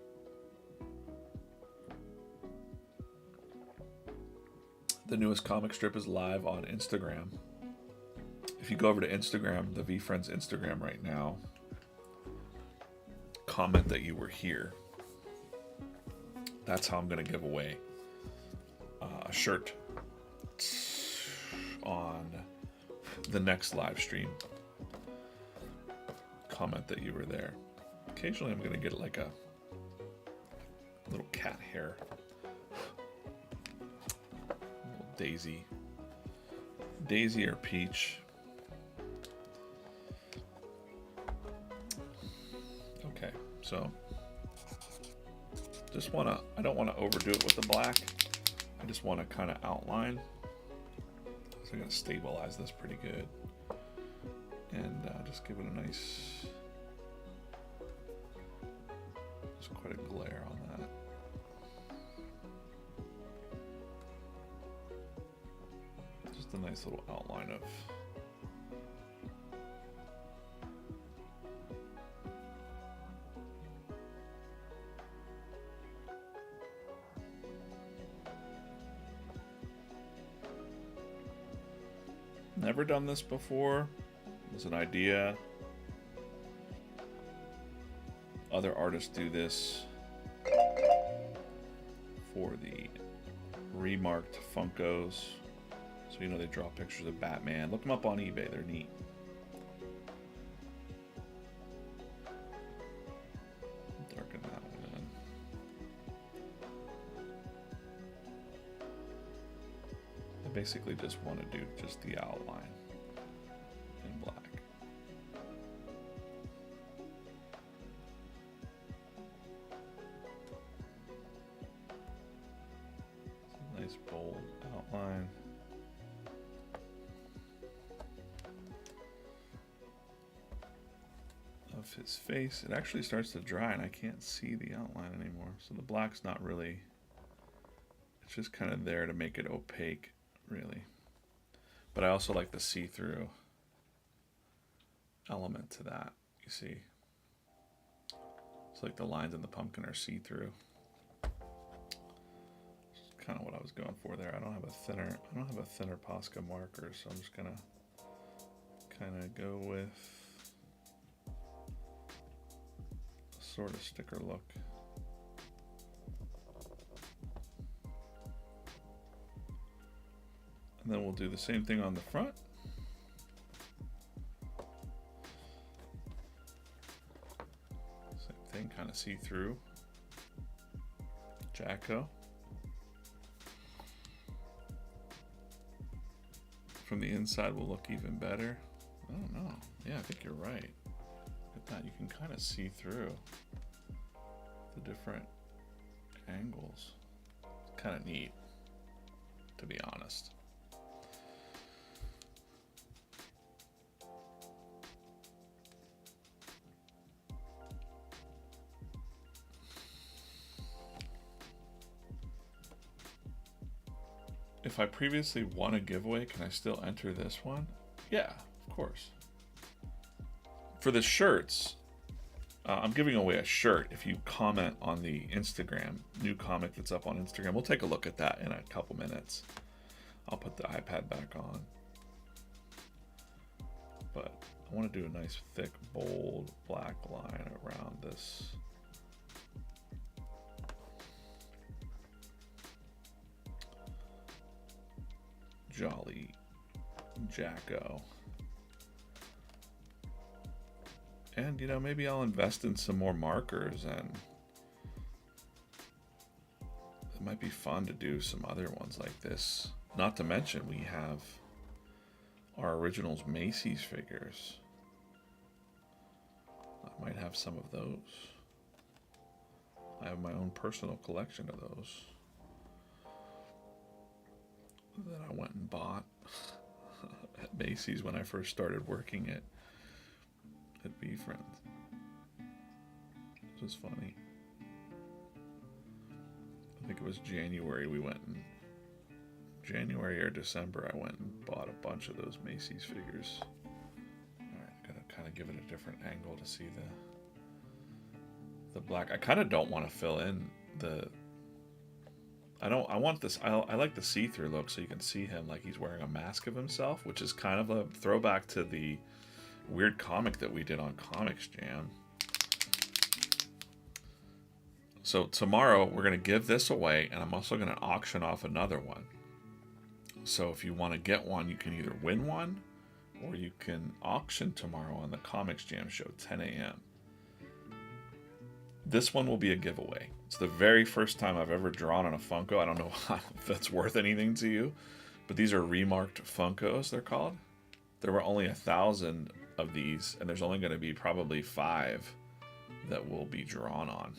The newest comic strip is live on Instagram. If you go over to Instagram, the VeeFriends Instagram right now, comment that you were here. That's how I'm going to give away a shirt on the next live stream. Comment that you were there. Occasionally I'm going to get like a little cat hair. Little Daisy. Daisy or Peach. Okay, so I don't want to overdo it with the black. I just want to kind of outline. So I'm going to stabilize this pretty good. And just give it a nice, there's quite a glare on that. Just a nice little outline of never done this before. It was an idea. Other artists do this for the remarked Funkos. So, you know, they draw pictures of Batman. Look them up on eBay. They're neat. Darken that one in. I basically just want to do just the outline in black. Nice bold outline. Of his face. It actually starts to dry and I can't see the outline anymore. So the black's not really, it's just kind of there to make it opaque, really. But I also like the see-through element to that, you see. It's like the lines in the pumpkin are see-through. Kind of what I was going for there. I don't have a thinner Posca marker, so I'm just gonna kind of go with a sort of sticker look. And then we'll do the same thing on the front. Same thing, kind of see through. Jacko. From the inside will look even better. I don't know. Yeah, I think you're right. Look at that. You can kind of see through the different angles. It's kind of neat, to be honest. If I previously won a giveaway, can I still enter this one? Yeah, of course. For the shirts, I'm giving away a shirt if you comment on the Instagram, new comic that's up on Instagram. We'll take a look at that in a couple minutes. I'll put the iPad back on. But I want to do a nice, thick, bold, black line around this. Jolly Jacko. And, you know, maybe I'll invest in some more markers, and it might be fun to do some other ones like this. Not to mention, we have our Originals Macy's figures. I might have some of those. I have my own personal collection of those that I went and bought at Macy's when I first started working at VeeFriends. It was funny. I think it was January we went in. January or December I went and bought a bunch of those Macy's figures. Alright, I gotta kind of give it a different angle to see the black. I kind of don't want to fill in the... I want this... I like the see-through look so you can see him like he's wearing a mask of himself, which is kind of a throwback to the weird comic that we did on Comics Jam. So tomorrow we're going to give this away, and I'm also going to auction off another one. So if you want to get one, you can either win one, or you can auction tomorrow on the Comics Jam show, 10 a.m. This one will be a giveaway. It's the very first time I've ever drawn on a Funko. I don't know if that's worth anything to you, but these are remarked Funkos, they're called. There were only 1,000 of these, and there's only going to be probably 5 that will be drawn on.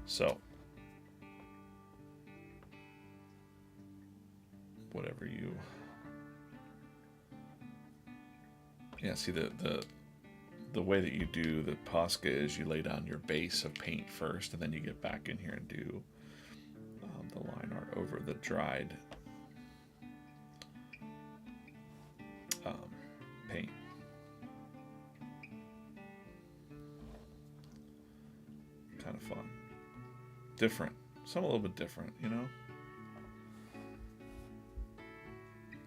So, whatever you... Yeah, see, the way that you do the Posca is you lay down your base of paint first, and then you get back in here and do the line art over the dried paint. Kind of fun. Different. Some a little bit different, you know?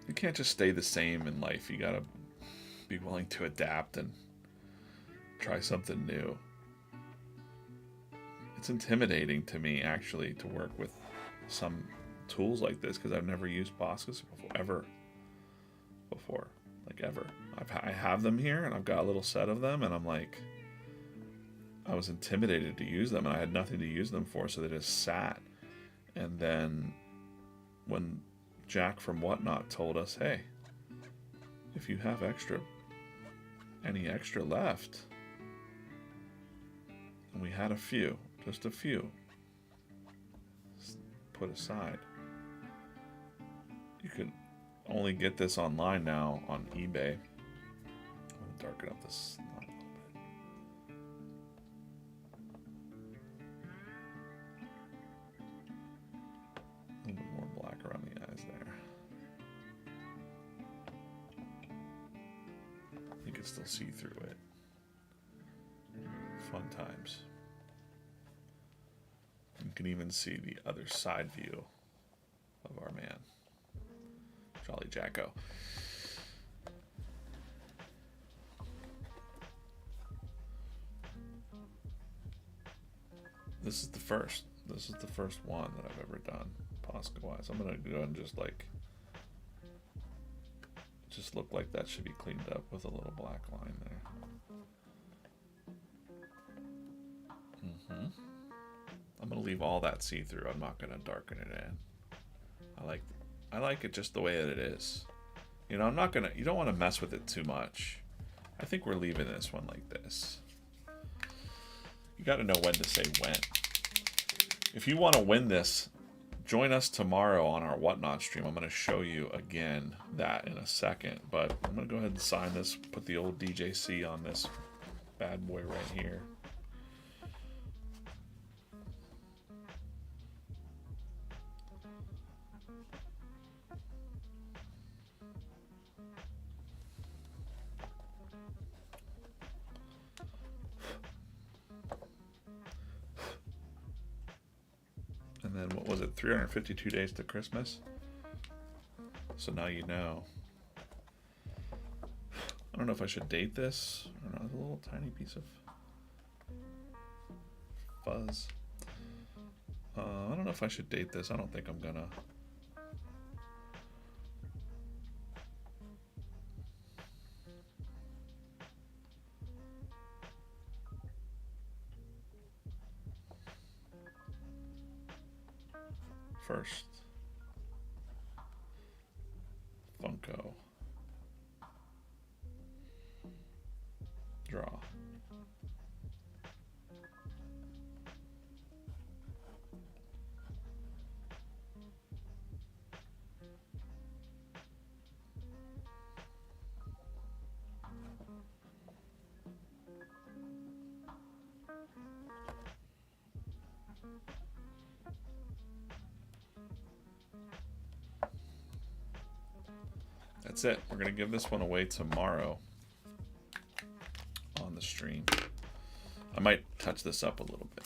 You can't just stay the same in life. You gotta be willing to adapt and try something new. It's intimidating to me, actually, to work with some tools like this because I've never used Poscas before. Like, ever. I have them here, and I've got a little set of them, and I'm like... I was intimidated to use them, and I had nothing to use them for, so they just sat. And then when Jack from Whatnot told us, hey, if you have any extra left, and we had a few, just a few, put aside. You can only get this online now on eBay. I'm going to darken up this line a little bit. A little bit more black around the eyes there. You can still see through it. Fun times. You can even see the other side view of our man, Jolly Jacko. This is the first one that I've ever done, Posca-wise. I'm gonna go and just look like that should be cleaned up with a little black line there. I'm gonna leave all that see-through. I'm not gonna darken it in. I like it just the way that it is. You know, you don't want to mess with it too much. I think we're leaving this one like this. You got to know when to say when. If you want to win this, join us tomorrow on our Whatnot stream. I'm going to show you again that in a second, but I'm going to go ahead and sign this, put the old DJC on this bad boy right here. And then, what was it, 352 days to Christmas? So now you know. I don't know if I should date this or not. It's a little tiny piece of fuzz. I don't know if I should date this. I don't think I'm gonna. First, Funko, draw. That's it. We're going to give this one away tomorrow on the stream. I might touch this up a little bit.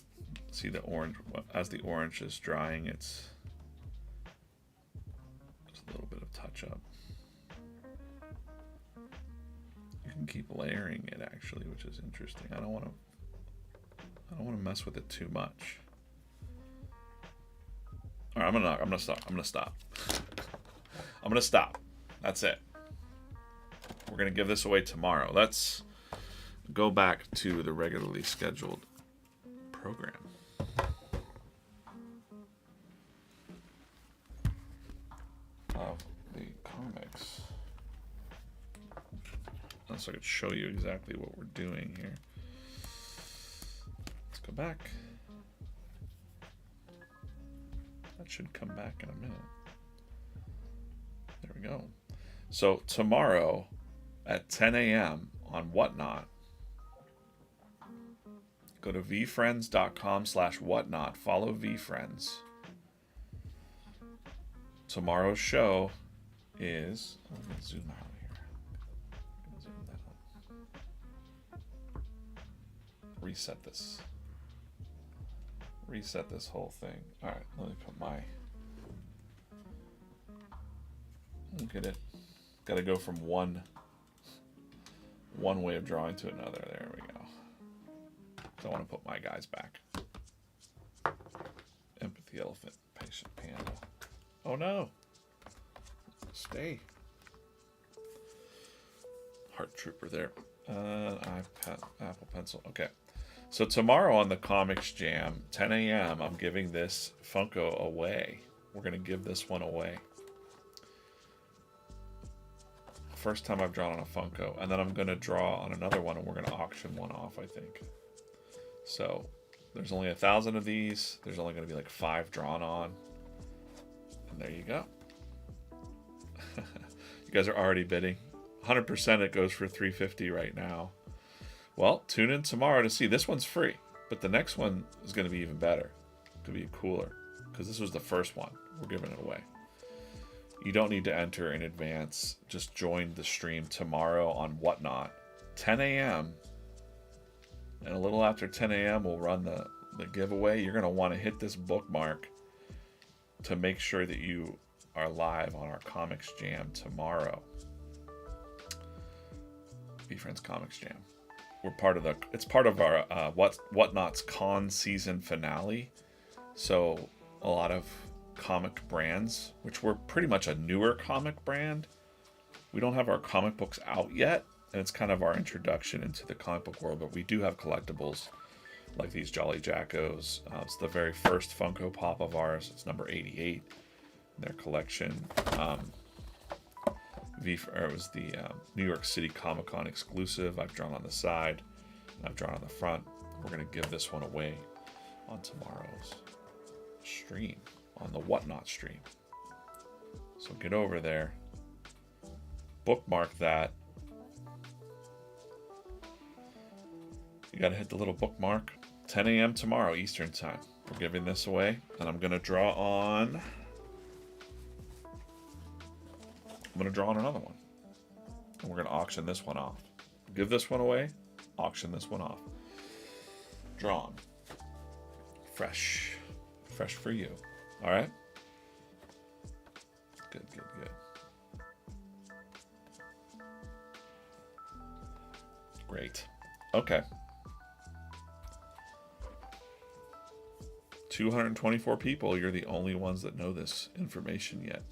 See the orange, as the orange is drying, it's just a little bit of touch up. You can keep layering it actually, which is interesting. I don't want to mess with it too much. All right, I'm gonna stop. That's it. We're gonna give this away tomorrow. Let's go back to the regularly scheduled program. Of the comics. So I could show you exactly what we're doing here. Let's go back. That should come back in a minute. There we go. So tomorrow at 10 a.m. on Whatnot, go to VeeFriends.com/whatnot. Follow VeeFriends. Tomorrow's show is... I'm going to zoom out here. Zoom that up. Reset this whole thing. All right, let me put my... Look at it. Got to go from one way of drawing to another. There we go. So I want to put my guys back. Empathy elephant, patient panda. Oh no! Stay. Heart trooper there. Apple pencil. Okay. So tomorrow on the Comics Jam, 10 a.m., I'm giving this Funko away. We're going to give this one away. First time I've drawn on a Funko. And then I'm going to draw on another one, and we're going to auction one off, I think. So there's only 1,000 of these. There's only going to be like 5 drawn on. And there you go. You guys are already bidding. 100% it goes for $350 right now. Well, tune in tomorrow to see. This one's free, but the next one is going to be even better. To be cooler, because this was the first one. We're giving it away. You don't need to enter in advance. Just join the stream tomorrow on Whatnot, 10 a.m. And a little after 10 a.m. we'll run the giveaway. You're going to want to hit this bookmark to make sure that you are live on our Comics Jam tomorrow. VeeFriends Comics Jam. It's part of our Whatnot's con season finale. So a lot of comic brands, which we're pretty much a newer comic brand. We don't have our comic books out yet, and it's kind of our introduction into the comic book world, but we do have collectibles like these Jolly Jackos. It's the very first Funko Pop of ours. It's number 88 in their collection. It was the New York City Comic Con exclusive. I've drawn on the side, and I've drawn on the front. We're going to give this one away on tomorrow's stream, on the Whatnot stream. So get over there, bookmark that. You got to hit the little bookmark. 10 a.m. tomorrow Eastern time. We're giving this away, and I'm going to draw on... I'm going to draw on another one. And we're going to auction this one off. Give this one away. Auction this one off. Drawn. Fresh. Fresh for you. All right? Good, good, good. Great. Okay. 224 people. You're the only ones that know this information yet.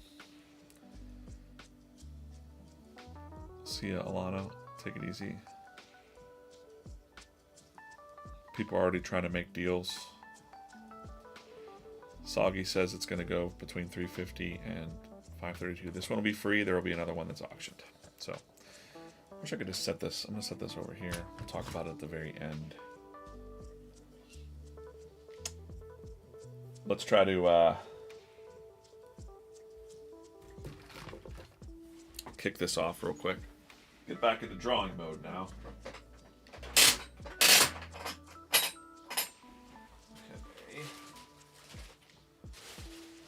See ya, Alana. Take it easy. People are already trying to make deals. Soggy says it's going to go between $350 and $532. This one will be free. There will be another one that's auctioned. So, I wish I could just set this. I'm going to set this over here. We'll talk about it at the very end. Let's try to kick this off real quick. Get back into drawing mode now. Okay.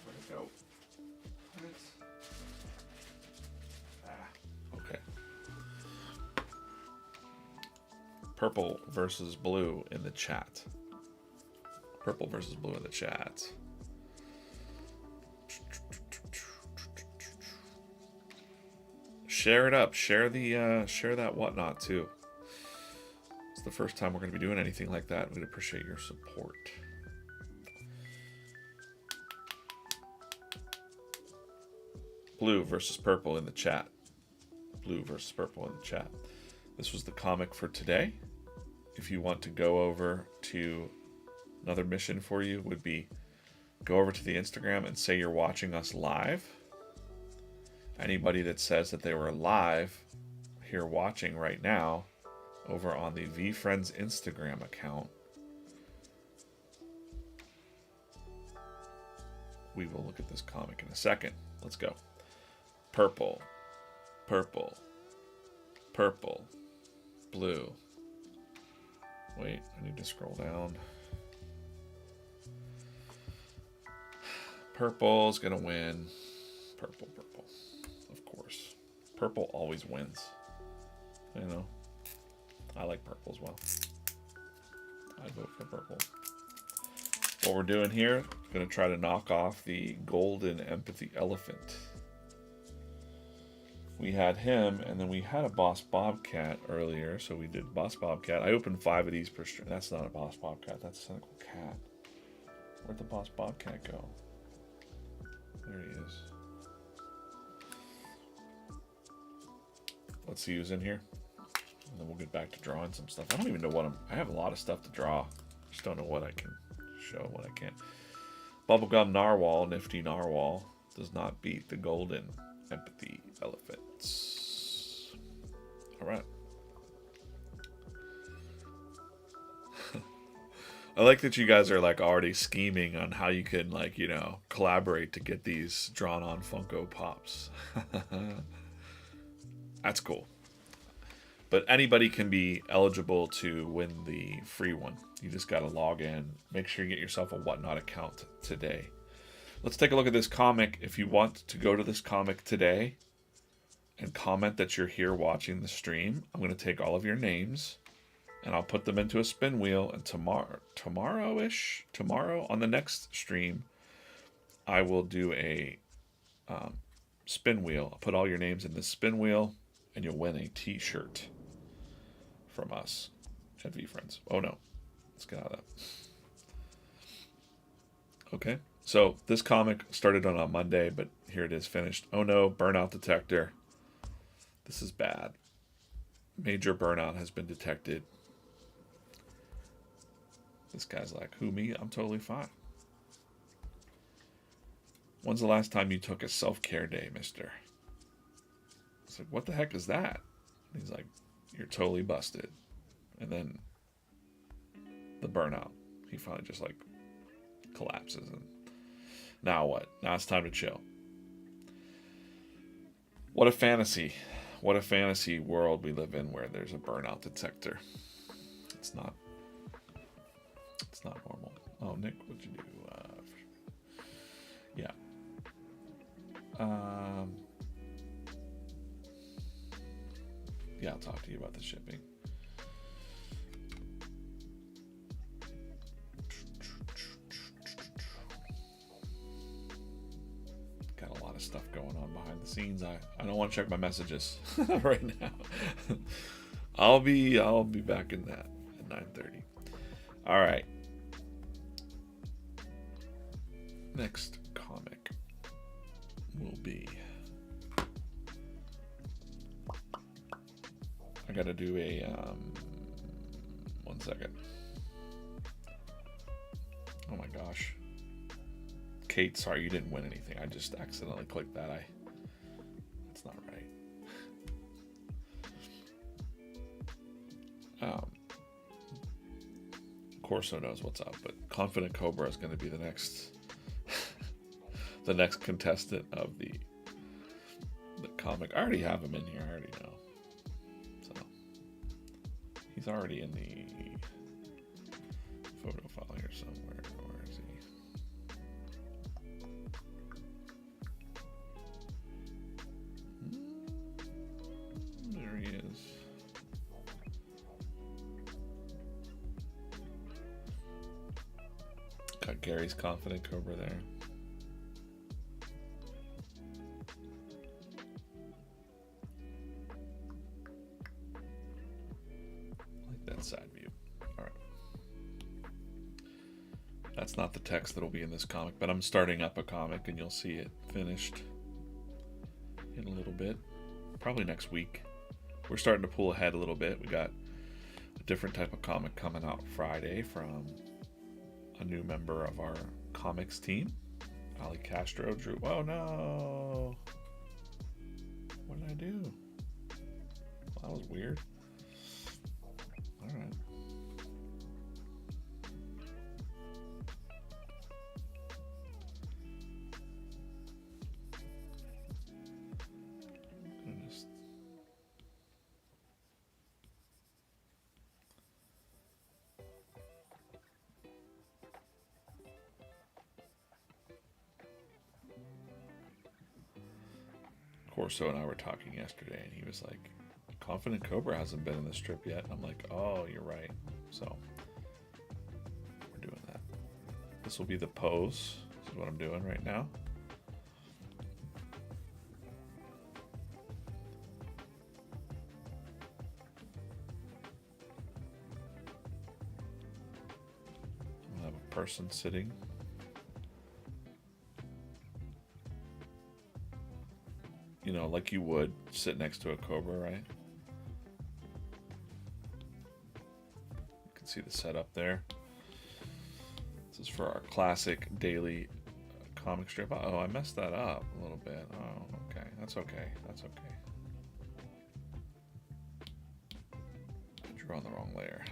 Where'd it go? Ah. Purple versus blue in the chat. Purple versus blue in the chat. Share it up. Share the share that whatnot too. It's the first time we're going to be doing anything like that. We'd appreciate your support. Blue versus purple in the chat. Blue versus purple in the chat. This was the comic for today. If you want to go over to another mission for you would be go over to the Instagram and say you're watching us live. Anybody that says that they were live here watching right now over on the VeeFriends Instagram account, we will look at this comic in a second. Let's go. Purple, purple, purple, blue. Wait, I need to scroll down. Purple is gonna win. Purple, purple, of course. Purple always wins. You know, I like purple as well. I vote for purple. What we're doing here, gonna try to knock off the golden empathy elephant. We had him, and then we had a Boss Bobcat earlier, so we did Boss Bobcat. I opened 5 of these per stream. That's not a Boss Bobcat, that's a cynical cat. Where'd the Boss Bobcat go? There he is. Let's see who's in here, and then we'll get back to drawing some stuff. I don't even know what I have a lot of stuff to draw. Just don't know what I can show, what I can't. Bubblegum Narwhal, Nifty Narwhal, does not beat the golden empathy elephants. All right. I like that you guys are like already scheming on how you can, like, you know, collaborate to get these drawn on Funko Pops. That's cool. But anybody can be eligible to win the free one. You just got to log in. Make sure you get yourself a Whatnot account today. Let's take a look at this comic. If you want to go to this comic today and comment that you're here watching the stream, I'm going to take all of your names and I'll put them into a spin wheel. And tomorrow on the next stream, I will do a spin wheel. I'll put all your names in this spin wheel and you'll win a t-shirt from us at VeeFriends. Oh no, let's get out of that. Okay. So this comic started on a Monday, but here it is finished. Oh no, burnout detector. This is bad. Major burnout has been detected. This guy's like, who, me? I'm totally fine. When's the last time you took a self-care day, mister? It's like, what the heck is that? And he's like, you're totally busted. And then the burnout. He finally just like collapses and now what? Now it's time to chill. What a fantasy. What a fantasy world we live in where there's a burnout detector. It's not normal. Oh, Nick, what'd you do? Yeah. Yeah, I'll talk to you about the shipping. Got a lot of stuff going on behind the scenes. I don't want to check my messages right now. I'll be back in that at 9:30. All right. Next comic will be. I gotta do a 1 second. Oh my gosh. Kate, sorry you didn't win anything. I just accidentally clicked that. That's not right. Corso knows what's up, but Confident Cobra is going to be the next the next contestant of the comic. I already have him in here. I already know. So he's already in the photo file here somewhere. Where is he? There he is. Got Gary's Confident Cobra there. I like that side view. All right. That's not the text that'll be in this comic, but I'm starting up a comic and you'll see it finished in a little bit. Probably next week. We're starting to pull ahead a little bit. We got a different type of comic coming out Friday from a new member of our comics team. Ali Castro drew. Oh no! What did I do? Well, that was weird. All right. Corso and I were talking yesterday, and he was like, Confident Cobra hasn't been in the strip yet. And I'm like, oh, you're right. So, we're doing that. This will be the pose. This is what I'm doing right now. I'll have a person sitting. You know, like you would sit next to a cobra, right? You can see the setup there. This is for our classic daily comic strip. Oh, I messed that up a little bit. Oh, okay. That's okay. That's okay. I drew on the wrong layer.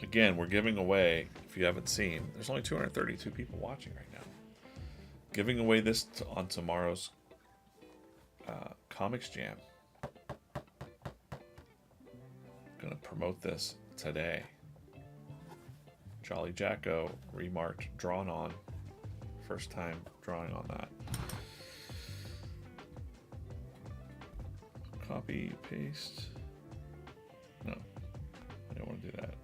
Again, we're giving away, if you haven't seen, there's only 232 people watching right now. Giving away this on tomorrow's Comics Jam. Gonna promote this today. Jolly Jacko remarked drawn on. First time drawing on that. Copy, paste. No, I don't want to do that.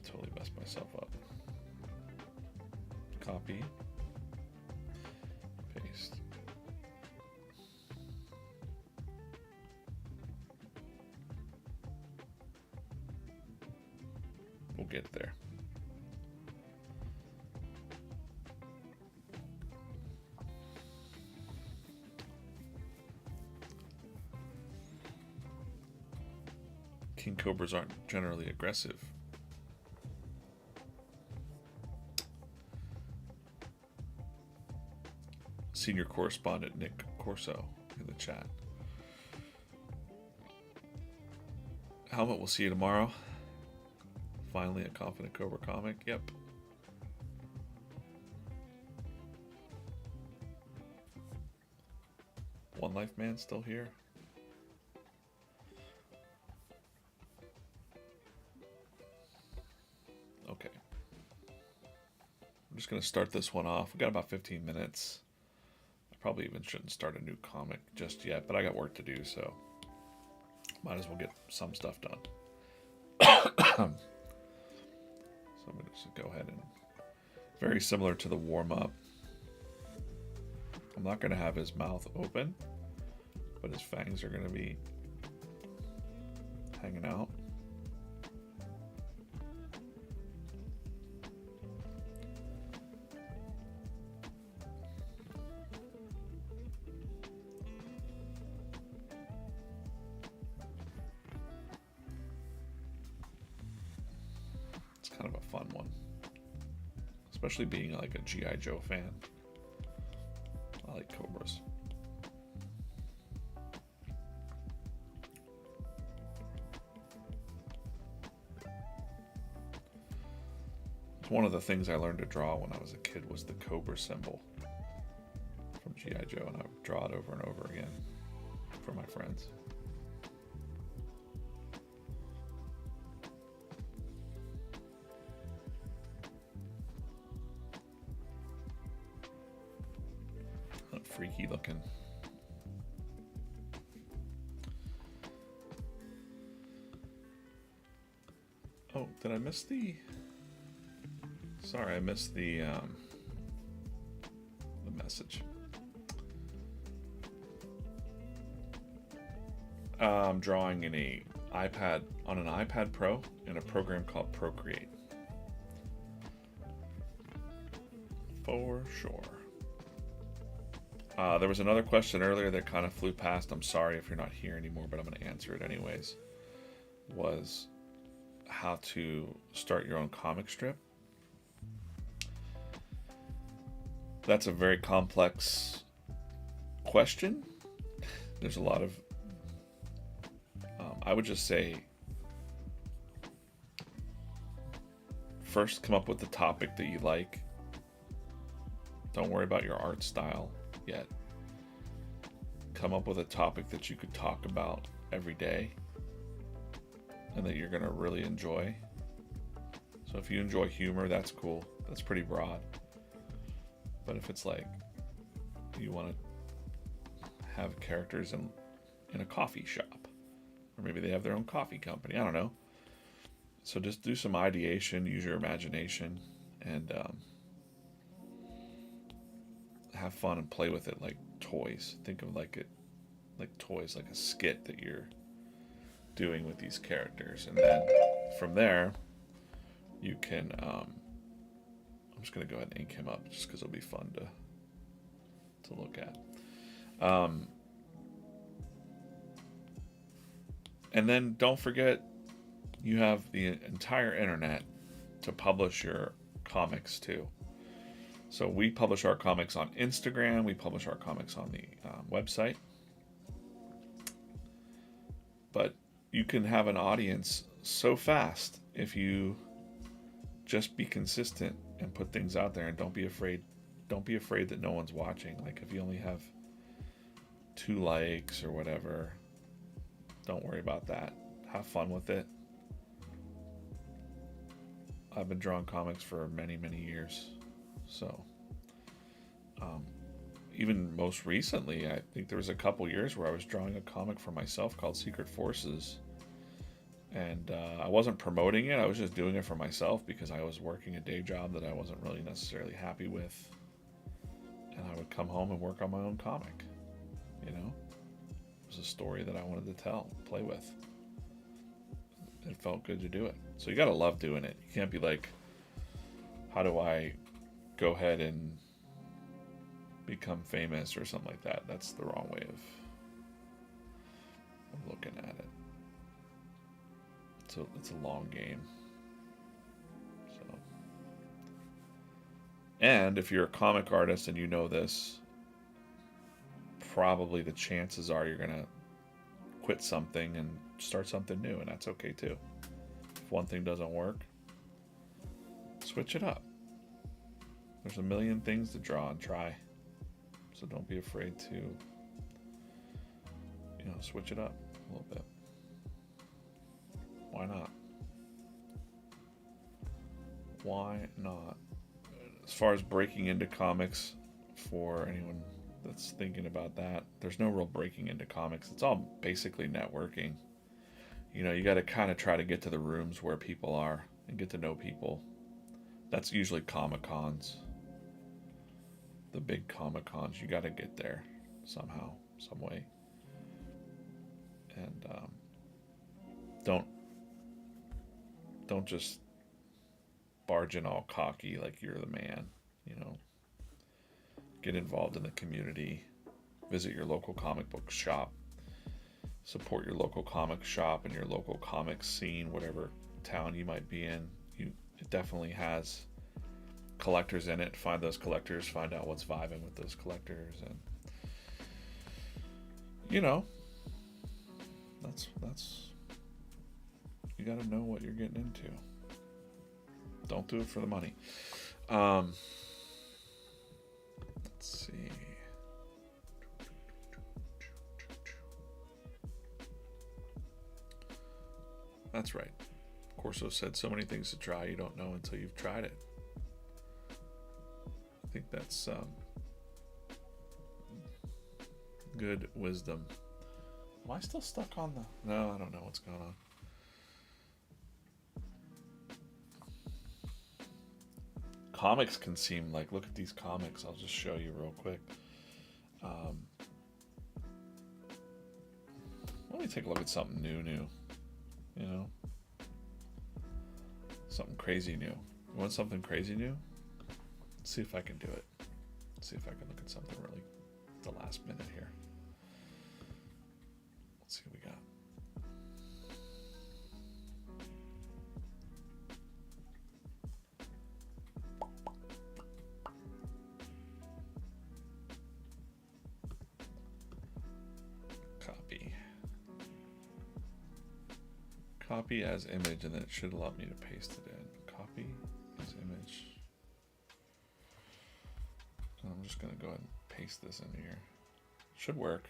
Totally messed myself up. Copy, paste. We'll get there. King cobras aren't generally aggressive. Senior correspondent Nick Corso in the chat. Helmet, we'll see you tomorrow. Finally, a Confident Cobra comic. Yep. One Life Man still here. Okay. I'm just going to start this one off. We've got about 15 minutes. Probably even shouldn't start a new comic just yet, but I got work to do, so might as well get some stuff done. So I'm going to just go ahead and, very similar to the warm-up. I'm not going to have his mouth open, but his fangs are going to be hanging out. Kind of a fun one, especially being like a G.I. Joe fan. I like cobras. One of the things I learned to draw when I was a kid was the cobra symbol from G.I. Joe, and I would draw it over and over again for my friends. Freaky looking. Did I miss the... Sorry, I missed the message. I'm drawing in an iPad Pro in a program called Procreate. For sure. There was another question earlier that kind of flew past. I'm sorry if you're not here anymore, but I'm going to answer it anyways. Was how to start your own comic strip. That's a very complex question. There's a lot of... I would just say, first come up with the topic that you like. Don't worry about your art style yet. Come up with a topic that you could talk about every day and that you're going to really enjoy. So if you enjoy humor, that's cool. That's pretty broad. But if it's like you want to have characters in a coffee shop, or maybe they have their own coffee company, I don't know. So just do some ideation, use your imagination, and have fun and play with it like toys. Think of like toys, like a skit that you're doing with these characters, and then from there you can I'm just gonna go ahead and ink him up just because it'll be fun to look at. And then don't forget, you have the entire internet to publish your comics too. So we publish our comics on Instagram, we publish our comics on the website. But you can have an audience so fast if you just be consistent and put things out there, and don't be afraid that no one's watching. Like if you only have 2 likes or whatever, don't worry about that. Have fun with it. I've been drawing comics for many, many years. So, even most recently, I think there was a couple years where I was drawing a comic for myself called Secret Forces. And I wasn't promoting it. I was just doing it for myself because I was working a day job that I wasn't really necessarily happy with. And I would come home and work on my own comic. You know? It was a story that I wanted to tell, play with. It felt good to do it. So you gotta love doing it. You can't be like, how do I go ahead and become famous or something like that? That's the wrong way of looking at it. So it's a long game. So, and if you're a comic artist and you know this, probably the chances are you're gonna quit something and start something new, and that's okay too. If one thing doesn't work, switch it up. There's a million things to draw and try, so don't be afraid to, switch it up a little bit. Why not? Why not? As far as breaking into comics, for anyone that's thinking about that, there's no real breaking into comics. It's all basically networking. You got to kind of try to get to the rooms where people are and get to know people. That's usually Comic-Cons. The big Comic-Cons, you got to get there somehow, some way. And don't just barge in all cocky like you're the man, Get involved in the community. Visit your local comic book shop. Support your local comic shop and your local comic scene, whatever town you might be in. It definitely has collectors in it. Find those collectors. Find out what's vibing with those collectors, and that's you got to know what you're getting into. Don't do it for the money. Let's see. That's right. Corso said so many things to try you don't know until you've tried it. I think that's good wisdom. Am I still stuck on the... No, I don't know what's going on. comics can seem like, look at these comics. I'll just show you real quick. Let me take a look at something new, you know, something crazy new. You want something crazy new? Let's see if I can do it. Let's see if I can look at something really the last minute here. Let's see what we got. Copy as image, and then it should allow me to paste it in. Copy as image. I'm just going to go ahead and paste this in here. Should work.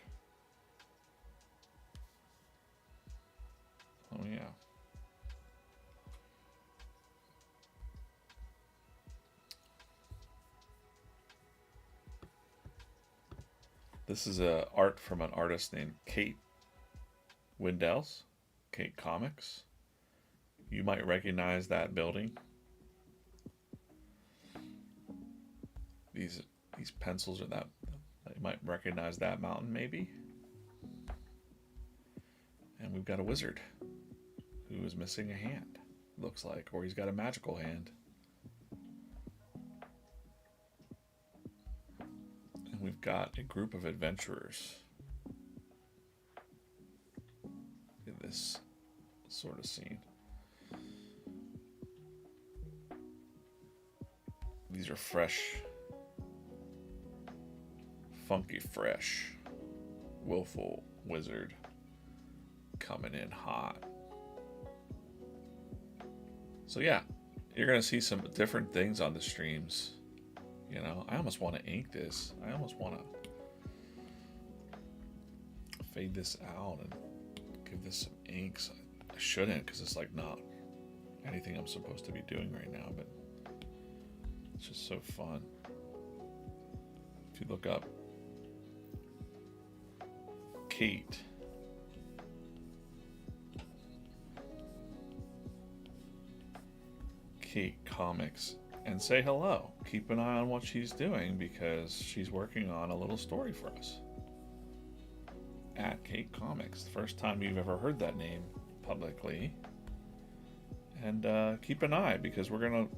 Oh yeah. This is art from an artist named Kate Windells. Kate Comics. You might recognize that building. These pencils are that. You might recognize that mountain maybe. And we've got a wizard who is missing a hand, looks like, or he's got a magical hand. And we've got a group of adventurers in this sort of scene. These are fresh, funky fresh, willful wizard coming in hot. So yeah, you're gonna see some different things on the streams. You know, I almost want to ink this. I almost want to fade this out and give this some inks. I shouldn't, because it's like not anything I'm supposed to be doing right now, but it's just so fun. If you look up Kate Comics and say hello. Keep an eye on what she's doing, because she's working on a little story for us. At Kate Comics. The first time you've ever heard that name publicly. And keep an eye, because we're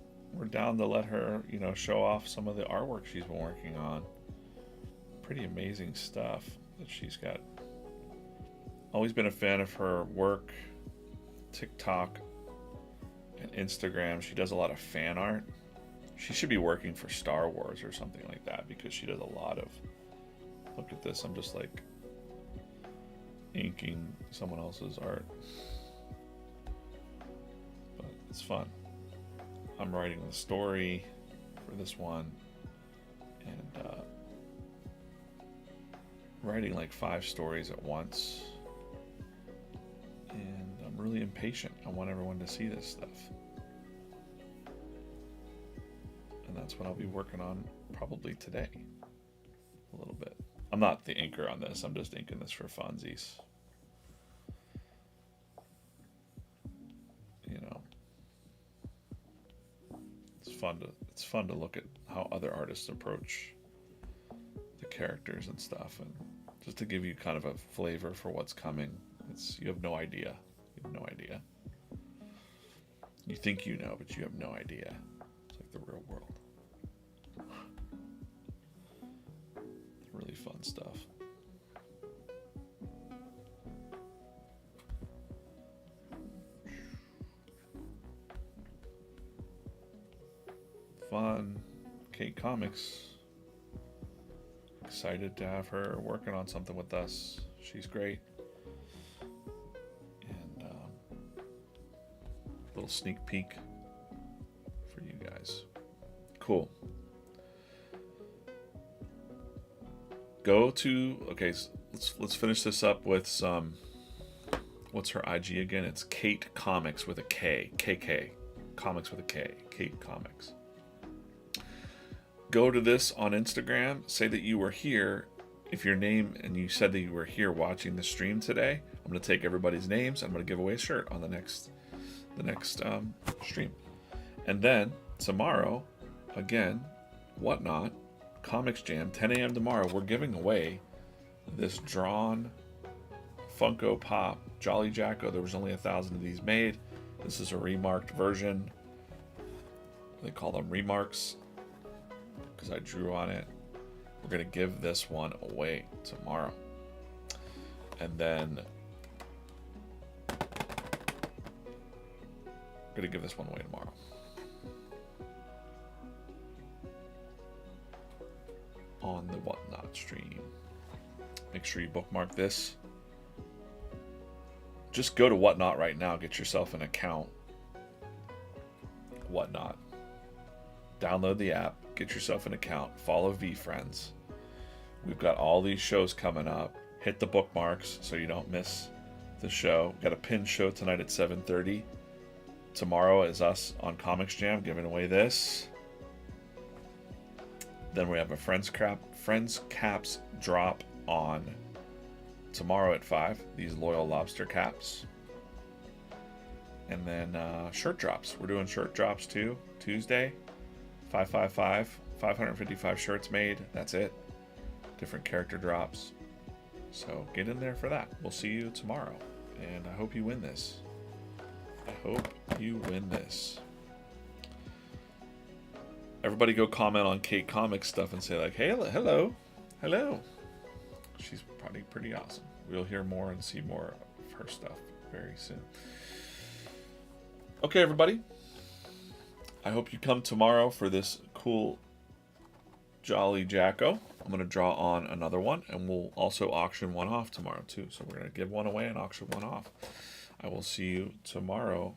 down to let her, you know, show off some of the artwork she's been working on. Pretty amazing stuff that she's got. Always been a fan of her work, TikTok and Instagram. She does a lot of fan art. She should be working for Star Wars or something like that, because she does a lot of, look at this, I'm just like inking someone else's art. But it's fun. I'm writing the story for this one, and writing like 5 stories at once, and I'm really impatient. I want everyone to see this stuff, and that's what I'll be working on probably today a little bit. I'm not the inker on this, I'm just inking this for funsies. You know, it's fun to look at how other artists approach the characters and stuff, and just to give you kind of a flavor for what's coming. You have no idea. You have no idea. You think you know, but you have no idea. It's like the real world. Really fun stuff. Fun. Kate Comics. Excited to have her working on something with us. She's great. And little sneak peek for you guys. Cool. Go to, okay, so let's finish this up with some, what's her IG again? It's Kate Comics with a K. KK. Comics with a K. Kate Comics. Go to this on Instagram. Say that you were here. If your name, and you said that you were here watching the stream today, I'm going to take everybody's names. I'm going to give away a shirt on the next stream. And then tomorrow again, Whatnot, Comics Jam, 10 a.m. tomorrow. We're giving away this drawn Funko Pop Jolly Jacko. There was only 1,000 of these made. This is a remarked version. They call them remarks because I drew on it. We're going to give this one away tomorrow. And then I'm going to give this one away tomorrow. On the Whatnot stream. Make sure you bookmark this. Just go to Whatnot right now. Get yourself an account. Whatnot. Download the app. Get yourself an account. Follow VeeFriends. We've got all these shows coming up. Hit the bookmarks so you don't miss the show. Got a pin show tonight at 7:30. Tomorrow is us on Comics Jam giving away this. Then we have a Friends Caps drop on tomorrow at 5. These Loyal Lobster caps. And then shirt drops. We're doing shirt drops too. Tuesday, 555. 555 shirts made. That's it. Different character drops. So get in there for that. We'll see you tomorrow. And I hope you win this. I hope you win this. Everybody go comment on Kate Comics stuff and say like, hey, hello. She's probably pretty awesome. We'll hear more and see more of her stuff very soon. Okay, everybody. I hope you come tomorrow for this cool Jolly Jacko. I'm going to draw on another one, and we'll also auction one off tomorrow, too. So we're going to give one away and auction one off. I will see you tomorrow